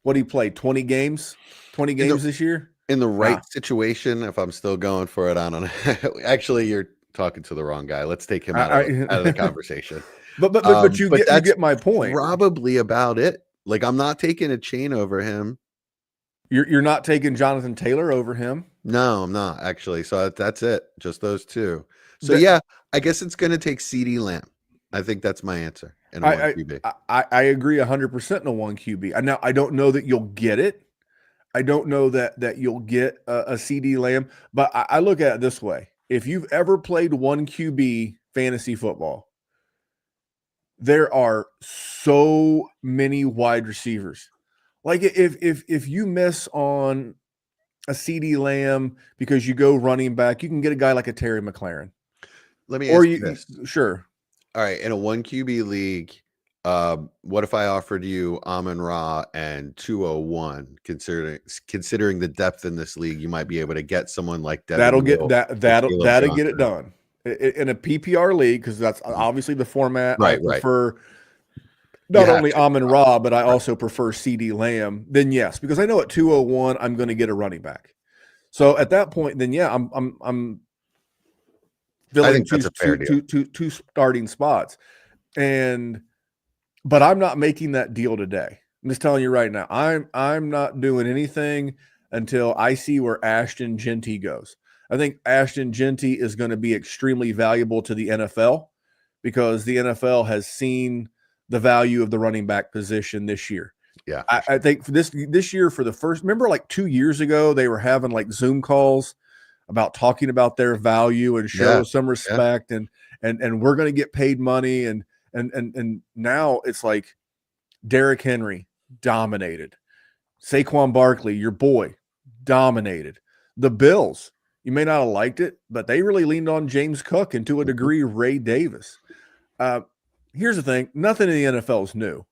what he played 20 games this year. In the right situation, if I'm still going for it, I don't know. Actually, you're talking to the wrong guy. Let's take him out of the conversation. But you get my point. Probably about it. Like, I'm not taking a chain over him. You're not taking Jonathan Taylor over him. No, I'm not actually. So that's it. Just those two. So yeah, I guess it's going to take CeeDee Lamb. I think that's my answer. In a 1 QB. I agree 100% in a 1 QB. Now I don't know that you'll get it. I don't know that you'll get a CeeDee Lamb, but I look at it this way. If you've ever played 1 QB fantasy football, there are so many wide receivers. Like if you miss on a CeeDee Lamb because you go running back, you can get a guy like a Terry McLaurin. Let me ask you this. Sure. All right, in a 1 QB league, what if I offered you Amon-Ra and 201? Considering the depth in this league, you might be able to get someone like Devin that'll Neal, get it done in a PPR league, because that's obviously the format. Right, I prefer not only Amon-Ra, but I also prefer CeeDee Lamb. Then yes, because I know at 201 I'm going to get a running back. So at that point, then yeah, I'm filling two starting spots, but I'm not making that deal today. I'm just telling you right now, I'm not doing anything until I see where Ashton Genty goes. I think Ashton Genty is going to be extremely valuable to the NFL because the NFL has seen the value of the running back position this year. Yeah, I think for this year, for the first, remember like 2 years ago, they were having like Zoom calls about talking about their value and show some respect and we're going to get paid money and now it's like Derrick Henry dominated, Saquon Barkley, your boy, dominated. The Bills, you may not have liked it, but they really leaned on James Cook and to a degree Ray Davis. Here's the thing: nothing in the NFL is new.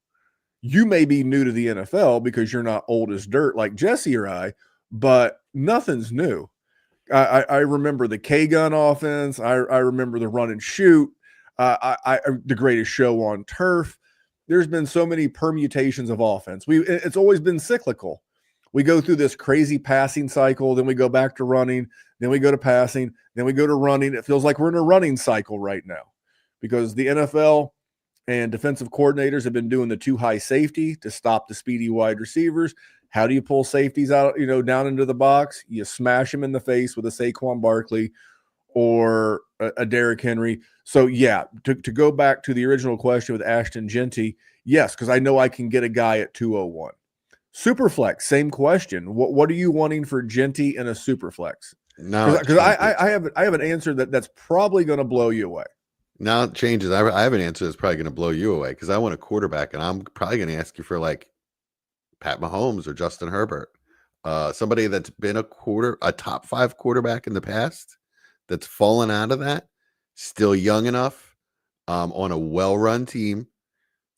You may be new to the NFL because you're not old as dirt like Jesse or I, but nothing's new. I remember the K-gun offense. I remember the run and shoot. The greatest show on turf. There's been so many permutations of offense. It's always been cyclical. We go through this crazy passing cycle, then we go back to running, then we go to passing, then we go to running. It feels like we're in a running cycle right now because the NFL and defensive coordinators have been doing the too high safety to stop the speedy wide receivers. How do you pull safeties out, down into the box? You smash them in the face with a Saquon Barkley or a Derrick Henry. So, yeah, to go back to the original question with Ashton Genty, yes, because I know I can get a guy at 201. Superflex, same question. What are you wanting for Genty in a Superflex? Now it Because changes. I have an answer that's probably going to blow you away. Now it changes. I have an answer that's probably going to blow you away because I want a quarterback, and I'm probably going to ask you for like Pat Mahomes or Justin Herbert, somebody that's been a top 5 quarterback in the past, that's fallen out of that, still young enough, on a well-run team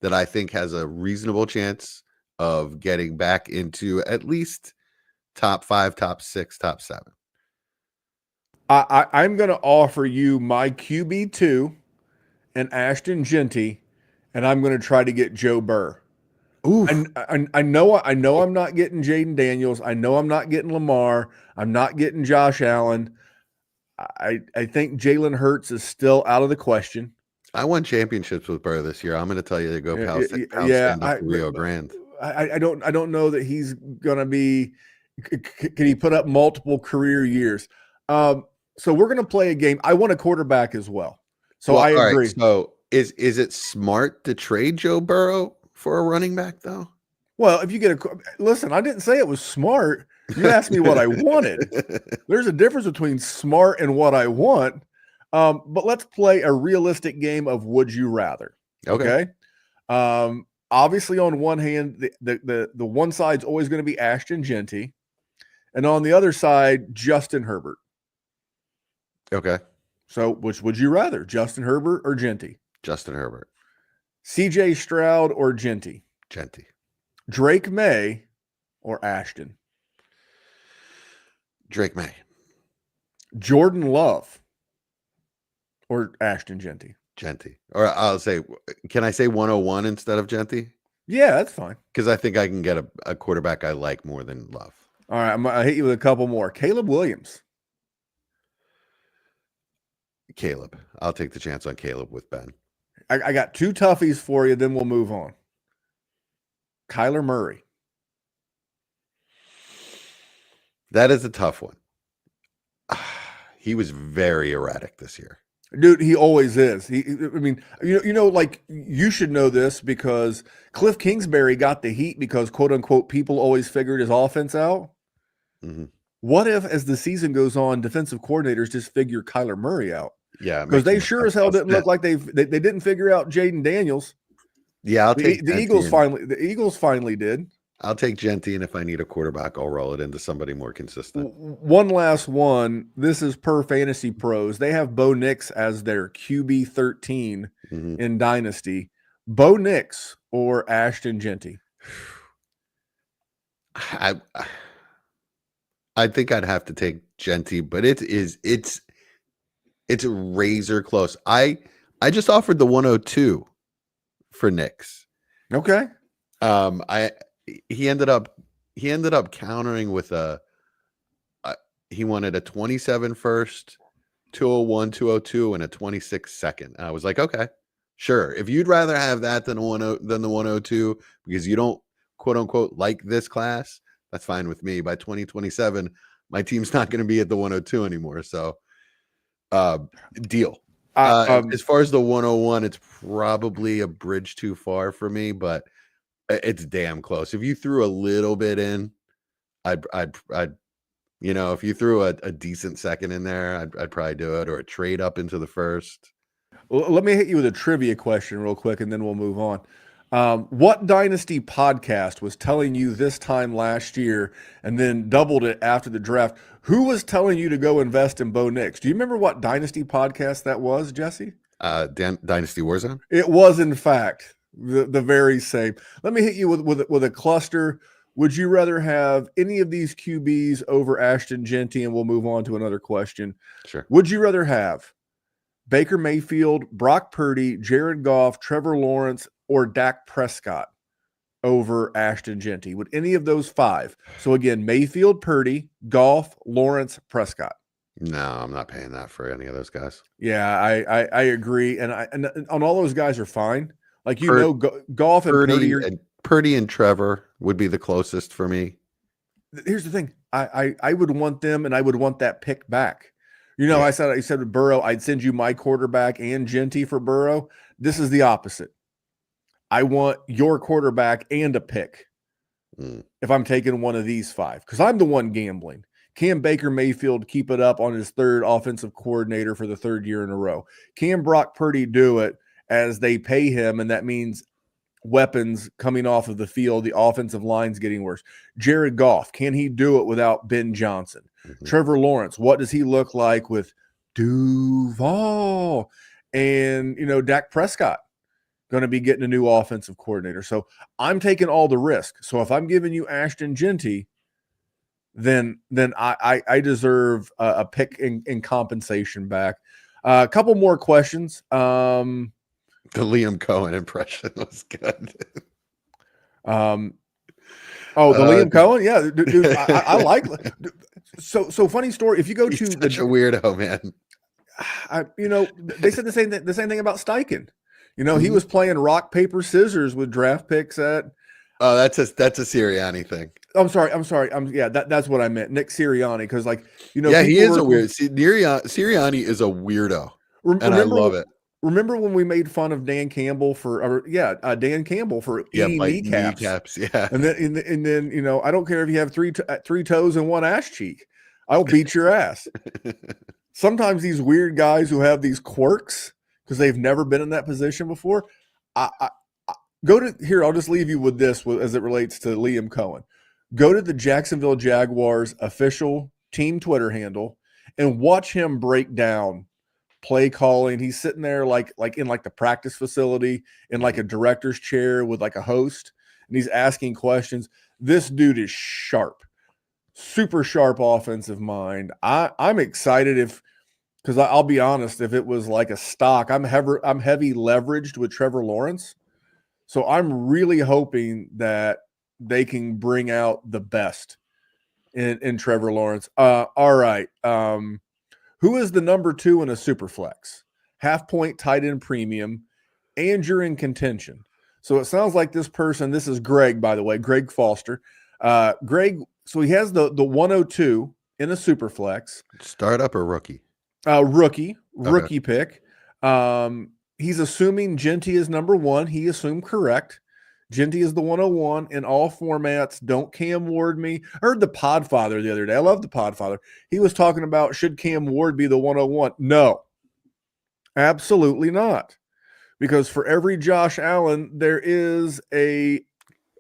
that I think has a reasonable chance of getting back into at least top 5, top 6, top 7. I'm going to offer you my QB2 and Ashton Genty, and I'm going to try to get Joe Burr. Ooh, I know I'm not getting Jaden Daniels. I know I'm not getting Lamar. I'm not getting Josh Allen. I think Jalen Hurts is still out of the question. I won championships with Burr this year. I'm going to tell you to go pound Yeah, stand up to Rio Grande. I don't know that he's going to be. Can he put up multiple career years? So we're going to play a game. I want a quarterback as well. So I agree. Right, so is it smart to trade Joe Burrow for a running back though? Well, if you get listen, I didn't say it was smart. You asked me what I wanted. There's a difference between smart and what I want. But let's play a realistic game of would you rather. Okay. Obviously, on one hand, the one side's always going to be Ashton Genty, and on the other side, Justin Herbert. Okay. So, which would you rather, Justin Herbert or Genty? Justin Herbert. CJ Stroud or Genty? Genty. Drake May or Ashton? Drake May. Jordan Love or Ashton Genty? Genty. Or I'll say, can I say 101 instead of Genty? Yeah, that's fine. Because I think I can get a quarterback I like more than Love. All right, I'm going to hit you with a couple more. Caleb Williams. Caleb. I'll take the chance on Caleb with Ben. I got 2 toughies for you, then we'll move on. Kyler Murray. That is a tough one. He was very erratic this year. Dude, he always is. Like you should know this because Cliff Kingsbury got the heat because quote unquote people always figured his offense out. Mm-hmm. What if, as the season goes on, defensive coordinators just figure Kyler Murray out? Yeah, because they sure as hell didn't look like they didn't figure out Jaden Daniels. Yeah, I'll take the Eagles finally. The Eagles finally did. I'll take Genty, and if I need a quarterback, I'll roll it into somebody more consistent. One last one. This is per Fantasy Pros. They have Bo Nix as their QB 13 in Dynasty. Bo Nix or Ashton Genty? I think I'd have to take Genty, but it's razor close. I just offered the 102 for Nix. Okay. He ended up countering with he wanted a 27 first, 201, 202, and a 26 second. And I was like, okay, sure. If you'd rather have that than the 102 because you don't quote unquote like this class, that's fine with me. By 2027, my team's not going to be at the 102 anymore. So deal. As far as the 101, it's probably a bridge too far for me, but it's damn close. If you threw a little bit in, I'd if you threw a decent second in there, I'd probably do it, or a trade up into the first. Well, let me hit you with a trivia question real quick, and then we'll move on. What Dynasty podcast was telling you this time last year and then doubled it after the draft? Who was telling you to go invest in Bo Nix? Do you remember what Dynasty podcast that was, Jesse? Dynasty WarZone? It was, in fact, the very same. Let me hit you with a cluster. Would you rather have any of these QBs over Ashton Genty? And we'll move on to another question. Sure. Would you rather have Baker Mayfield, Brock Purdy, Jared Goff, Trevor Lawrence, or Dak Prescott over Ashton Genty? Would any of those 5? So again, Mayfield, Purdy, Goff, Lawrence, Prescott. No, I'm not paying that for any of those guys. Yeah, I agree, and on all those guys are fine. Like Goff and Purdy and Trevor would be the closest for me. Here's the thing: I would want them, and I would want that pick back. I said with Burrow, I'd send you my quarterback and Genty for Burrow. This is the opposite. I want your quarterback and a pick if I'm taking one of these 5 because I'm the one gambling. Can Baker Mayfield keep it up on his third offensive coordinator for the third year in a row? Can Brock Purdy do it as they pay him, and that means weapons coming off of the field, the offensive line's getting worse? Jared Goff, can he do it without Ben Johnson? Trevor Lawrence, what does he look like with Duval? And, Dak Prescott going to be getting a new offensive coordinator. So I'm taking all the risk. So if I'm giving you Ashton Genty, then I deserve a pick in compensation back. A couple more questions. The Liam Cohen impression was good. Liam Cohen, yeah, dude, I like. So funny story. If you go to such a weirdo, man. They said the same thing about Steichen. He was playing rock paper scissors with draft picks at. Oh, that's a Sirianni thing. I'm sorry. That's what I meant. Nick Sirianni, because he is a weird. Sirianni is a weirdo, and I love it. Remember when we made fun of Dan Campbell for eating kneecaps? Yeah. And then I don't care if you have three toes and one ass cheek, I'll beat your ass. Sometimes these weird guys who have these quirks because they've never been in that position before. Go to here. I'll just leave you with this as it relates to Liam Cohen. Go to the Jacksonville Jaguars official team Twitter handle and watch him break down play calling. He's sitting there like in the practice facility in like a director's chair with like a host, and he's asking questions. This dude is sharp, super sharp offensive mind. I'm excited because I'll be honest, if it was like a stock, I'm heavy leveraged with Trevor Lawrence. So I'm really hoping that they can bring out the best in Trevor Lawrence. All right. Who is the number 2 in a super flex? Half point tight end premium, and you're in contention. So it sounds like this is Greg, by the way, Greg Foster. Greg, so he has the 102 in a super flex. Startup or rookie? Rookie pick. He's assuming Genty is number 1. He assumed correct. Genty is the 101 in all formats. Don't Cam Ward me. I heard the Podfather the other day. I love the Podfather. He was talking about, should Cam Ward be the 101? No, absolutely not. Because for every Josh Allen, there is a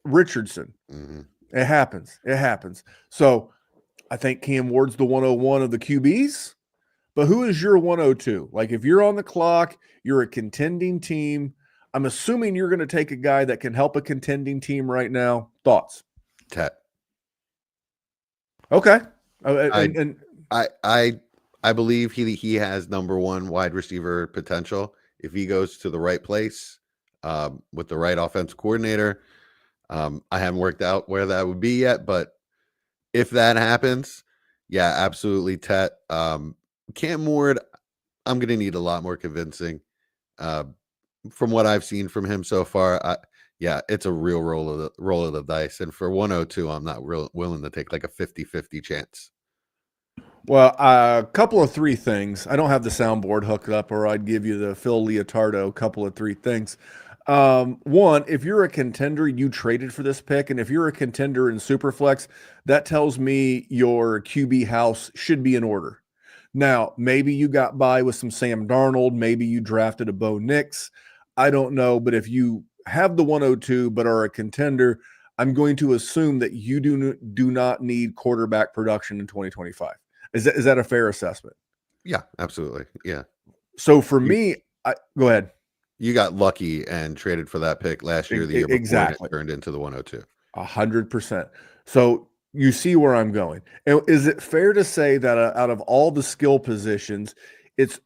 Richardson. Mm-hmm. It happens. So I think Cam Ward's the 101 of the QBs. But who is your 102? Like if you're on the clock, you're a contending team. I'm assuming you're going to take a guy that can help a contending team right now. Thoughts? Tet. Okay. I believe he has number 1 wide receiver potential if he goes to the right place with the right offensive coordinator. I haven't worked out where that would be yet, but if that happens, yeah, absolutely, Tet. Cam Ward, I'm going to need a lot more convincing. From what I've seen from him so far, it's a real roll of the dice. And for 102, I'm not willing to take like a 50-50 chance. Well, a couple of 3 things. I don't have the soundboard hooked up, or I'd give you the Phil Leotardo couple of 3 things. One, if you're a contender, you traded for this pick. And if you're a contender in Superflex, that tells me your QB house should be in order. Now, maybe you got by with some Sam Darnold. Maybe you drafted a Bo Nix. I don't know. But if you have the 102 but are a contender, I'm going to assume that you do not need quarterback production in 2025. Is that a fair assessment? Yeah, absolutely. Yeah. So for me, go ahead. You got lucky and traded for that pick last year, the year before, exactly. It turned into the 102. 100%. So you see where I'm going. And is it fair to say that out of all the skill positions, it's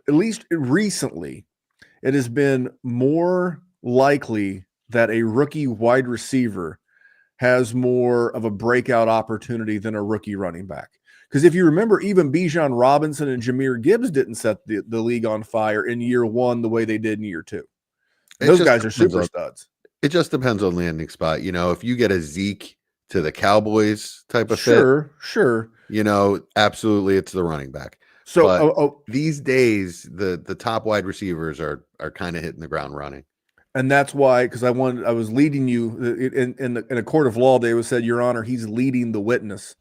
at least recently, it has been more likely that a rookie wide receiver has more of a breakout opportunity than a rookie running back? Because if you remember, even Bijan Robinson and Jahmyr Gibbs didn't set the league on fire in year 1 the way they did in year 2. Those guys are super studs. It just depends on landing spot. If you get a Zeke to the Cowboys type of fit. Sure. Absolutely, it's the running back. So these days, the top wide receivers are kind of hitting the ground running. And that's why, because I was leading you in a court of law. They said, Your Honor, he's leading the witness.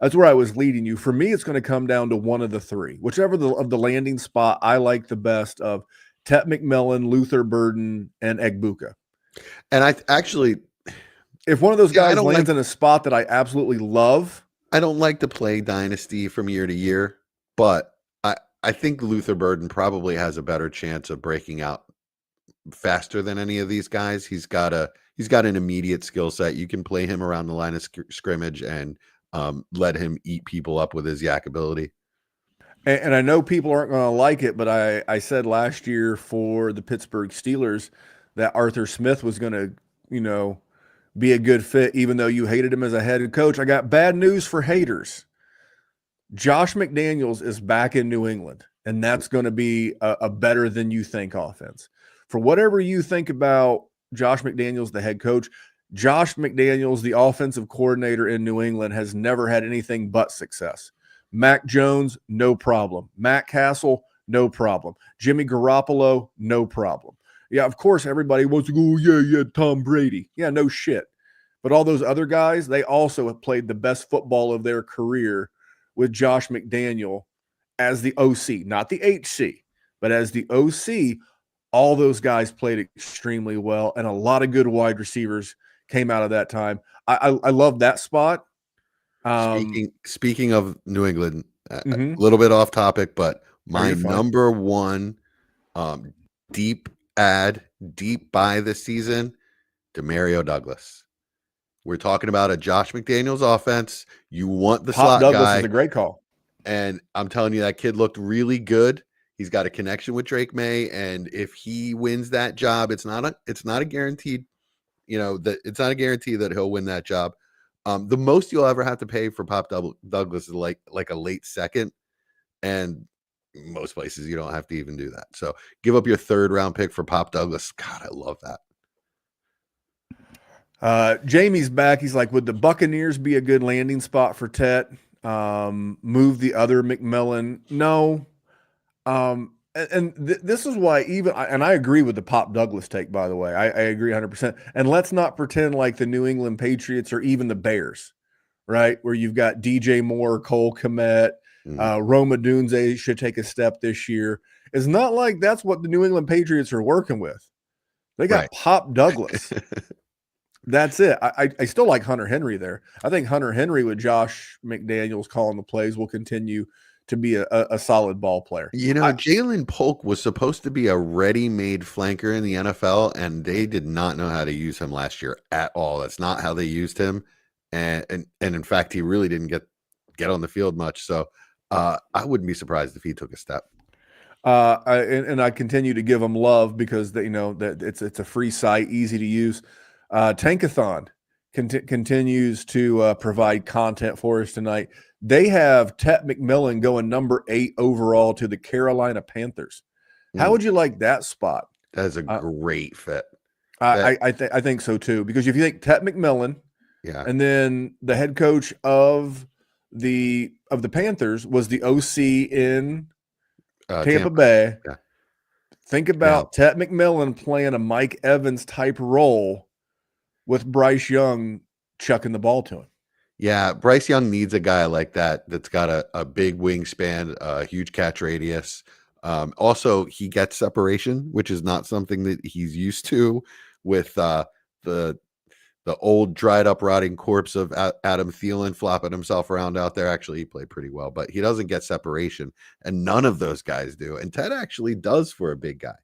That's where I was leading you. For me, it's going to come down to one of the three, whichever of the landing spot I like the best of Tet McMillan, Luther Burden, and Egbuka. And I actually, if one of those guys don't lands in a spot that I absolutely love, I don't like to play Dynasty from year to year, but I think Luther Burden probably has a better chance of breaking out faster than any of these guys. He's got an immediate skill set. You can play him around the line of scrimmage and let him eat people up with his yak ability. And I know people aren't going to like it, but I said last year for the Pittsburgh Steelers that Arthur Smith was going to, be a good fit, even though you hated him as a head coach. I got bad news for haters. Josh McDaniels is back in New England, and that's going to be a better than you think offense. For whatever you think about Josh McDaniels, the head coach, Josh McDaniels, the offensive coordinator in New England, has never had anything but success. Mac Jones, no problem. Matt Castle, no problem. Jimmy Garoppolo, no problem. Yeah, of course, everybody wants to go, yeah, Tom Brady. Yeah, no shit. But all those other guys, they also have played the best football of their career with Josh McDaniel as the OC, not the HC, but as the OC. All those guys played extremely well, and a lot of good wide receivers came out of that time. I love that spot. Speaking of New England, a little bit off topic, but my number one deep buy this season, Demario Douglas. We're talking about a Josh McDaniels offense. You want the slot Douglas guy. Is a great call. And I'm telling you, that kid looked really good. He's got a connection with Drake May, and if he wins that job, it's not a guaranteed, it's not a guarantee that he'll win that job. The most you'll ever have to pay for Pop Douglas is like a late second, and most places you don't have to even do that. So give up your 3rd round pick for Pop Douglas. God, I love that. Jamie's back. He's like, would the Buccaneers be a good landing spot for Tet? Move the other McMillan? No. This is why I agree with the Pop Douglas take, by the way. I agree 100%. And let's not pretend like the New England Patriots or even the Bears, right? Where you've got DJ Moore, Cole Kmet, Roma Dunze should take a step this year. It's not like that's what the New England Patriots are working with. They got Pop Douglas. That's it. I still like Hunter Henry there. I think Hunter Henry with Josh McDaniels calling the plays will continue to be a solid ball player. Jalen Polk was supposed to be a ready-made flanker in the NFL, and they did not know how to use him last year at all. That's not how they used him. And in fact, he really didn't get on the field much. So I wouldn't be surprised if he took a step. I continue to give him love because that it's a free site, easy to use. Tankathon continues to provide content for us tonight. They have Tet McMillan going number 8 overall to the Carolina Panthers. How would you like that spot? That is a great fit. I think so too, because if you think Tet McMillan, and then the head coach of the Panthers was the OC in Tampa Bay. Yeah. Think about Tet McMillan playing a Mike Evans type role with Bryce Young chucking the ball to him. Yeah, Bryce Young needs a guy like that that's got a big wingspan, a huge catch radius. Also, he gets separation, which is not something that he's used to with the old dried up rotting corpse of Adam Thielen flopping himself around out there. Actually, he played pretty well, but he doesn't get separation, and none of those guys do. And Ted actually does for a big guy.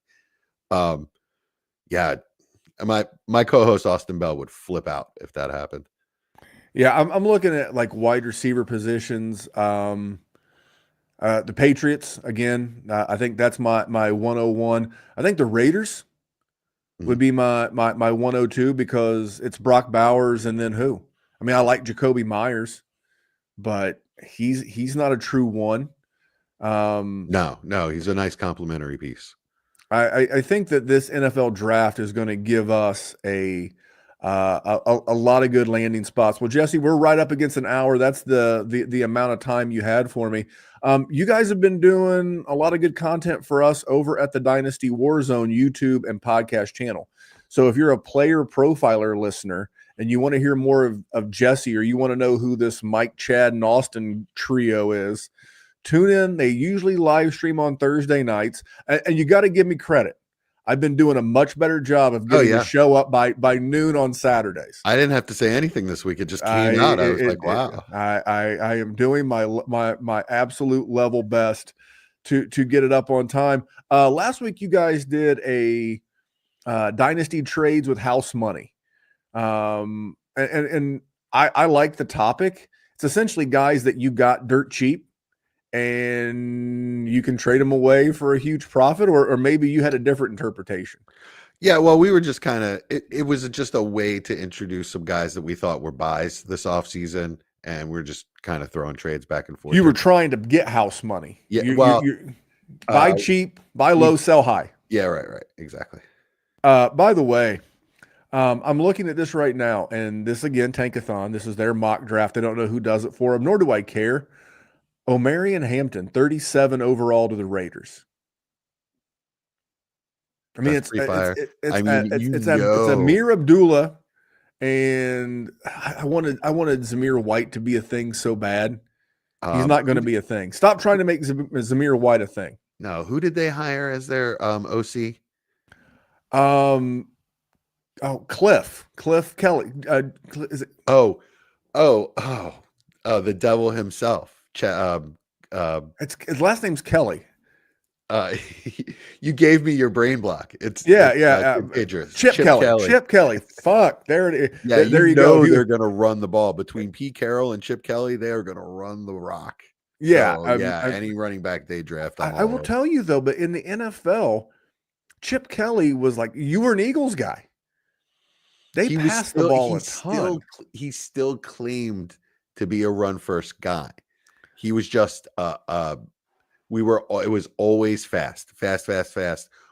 My co-host Austin Bell would flip out if that happened. Yeah, I'm looking at like wide receiver positions. The Patriots, again, I think that's my 101. I think the Raiders would be my 102 because it's Brock Bowers and then who? I mean, I like Jacoby Myers, but he's not a true one. No, he's a nice complimentary piece. I think that this NFL draft is going to give us a lot of good landing spots. Well, Jesse, we're right up against an hour. That's the amount of time you had for me. You guys have been doing a lot of good content for us over at the Dynasty WarZone YouTube and podcast channel. So if you're a player profiler listener and you want to hear more of Jesse, or you want to know who this Mike, Chad, and Austin trio is, tune in. They usually live stream on Thursday nights, and you got to give me credit. I've been doing a much better job of getting the show up by noon on Saturdays. I didn't have to say anything this week. It just came out. I was like, wow. I am doing my absolute level best to get it up on time. Last week you guys did a Dynasty trades with house money. And I like the topic. It's essentially guys that you got dirt cheap and you can trade them away for a huge profit, or maybe you had a different interpretation. Yeah, well, we were just kind of, it was just a way to introduce some guys that we thought were buys this offseason, and we're just kind of throwing trades back and forth. You were trying to get house money. Yeah, you buy cheap, buy low, sell high. Yeah, right, exactly. By the way, I'm looking at this right now, and this again, Tankathon. This is their mock draft. I don't know who does it for them, nor do I care. Omarion Hampton, 37 overall to the Raiders. I mean, it's Amir Abdullah, and I wanted Zamir White to be a thing so bad. He's not going to be a thing. Stop trying to make Zamir White a thing. No, who did they hire as their OC? Cliff Kelly. Is it? The devil himself. His last name's Kelly. You gave me your brain block. It's Idris. Chip Kelly. Fuck. There it is. Yeah, there you go. They're going to run the ball between Pete Carroll and Chip Kelly. They are going to run the rock. Yeah, so, any running back they draft. I will tell you though, but in the NFL, Chip Kelly was like, you were an Eagles guy. They passed the ball a ton. He still claimed to be a run first guy. He was just it was always fast.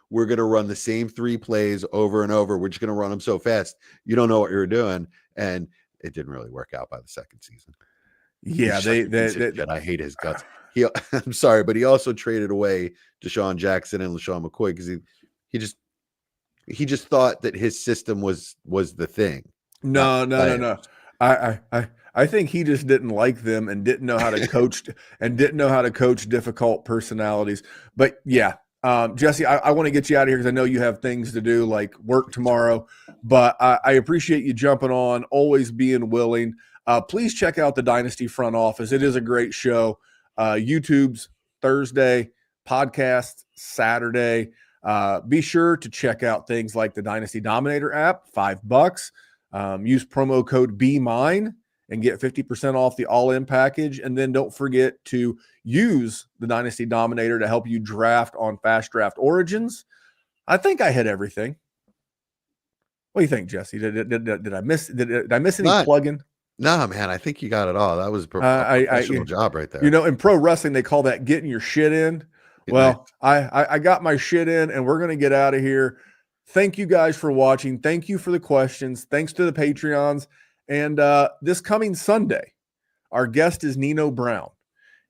We're going to run the same 3 plays over and over. We're just going to run them so fast. You don't know what you're doing. And it didn't really work out by the second season. Yeah. I hate his guts. I'm sorry, but he also traded away Deshaun Jackson and LaShawn McCoy because he just thought that his system was the thing. No. I think he just didn't like them and didn't know how to coach difficult personalities. But yeah, Jesse, I want to get you out of here because I know you have things to do, like work tomorrow. But I appreciate you jumping on, always being willing. Please check out the Dynasty Front Office. It is a great show. YouTube's Thursday, podcast Saturday. Be sure to check out things like the Dynasty Dominator app, $5. Use promo code BMINE and get 50% off the all-in package. And then don't forget to use the Dynasty Dominator to help you draft on FastDraft Origins. I think I hit everything. What do you think, Jesse? Did I miss any plug-in? No, man, I think you got it all. That was a professional job right there. You know, in pro wrestling, they call that getting your shit in. Well, I got my shit in, and we're going to get out of here. Thank you guys for watching. Thank you for the questions. Thanks to the Patreons. And this coming Sunday, our guest is Nino Brown.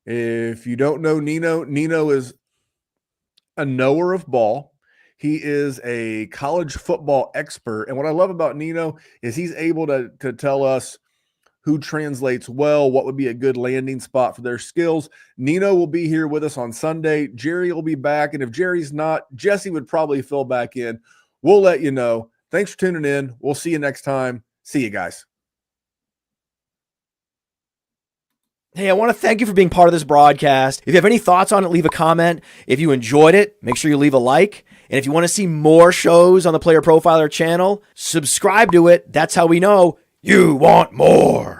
If you don't know Nino is a knower of ball. He is a college football expert. And what I love about Nino is he's able to tell us who translates well, what would be a good landing spot for their skills. Nino will be here with us on Sunday. Jerry will be back. And if Jerry's not, Jesse would probably fill back in. We'll let you know. Thanks for tuning in. We'll see you next time. See you guys. Hey, I want to thank you for being part of this broadcast. If you have any thoughts on it, leave a comment. If you enjoyed it, make sure you leave a like. And if you want to see more shows on the Player Profiler channel, subscribe to it. That's how we know you want more.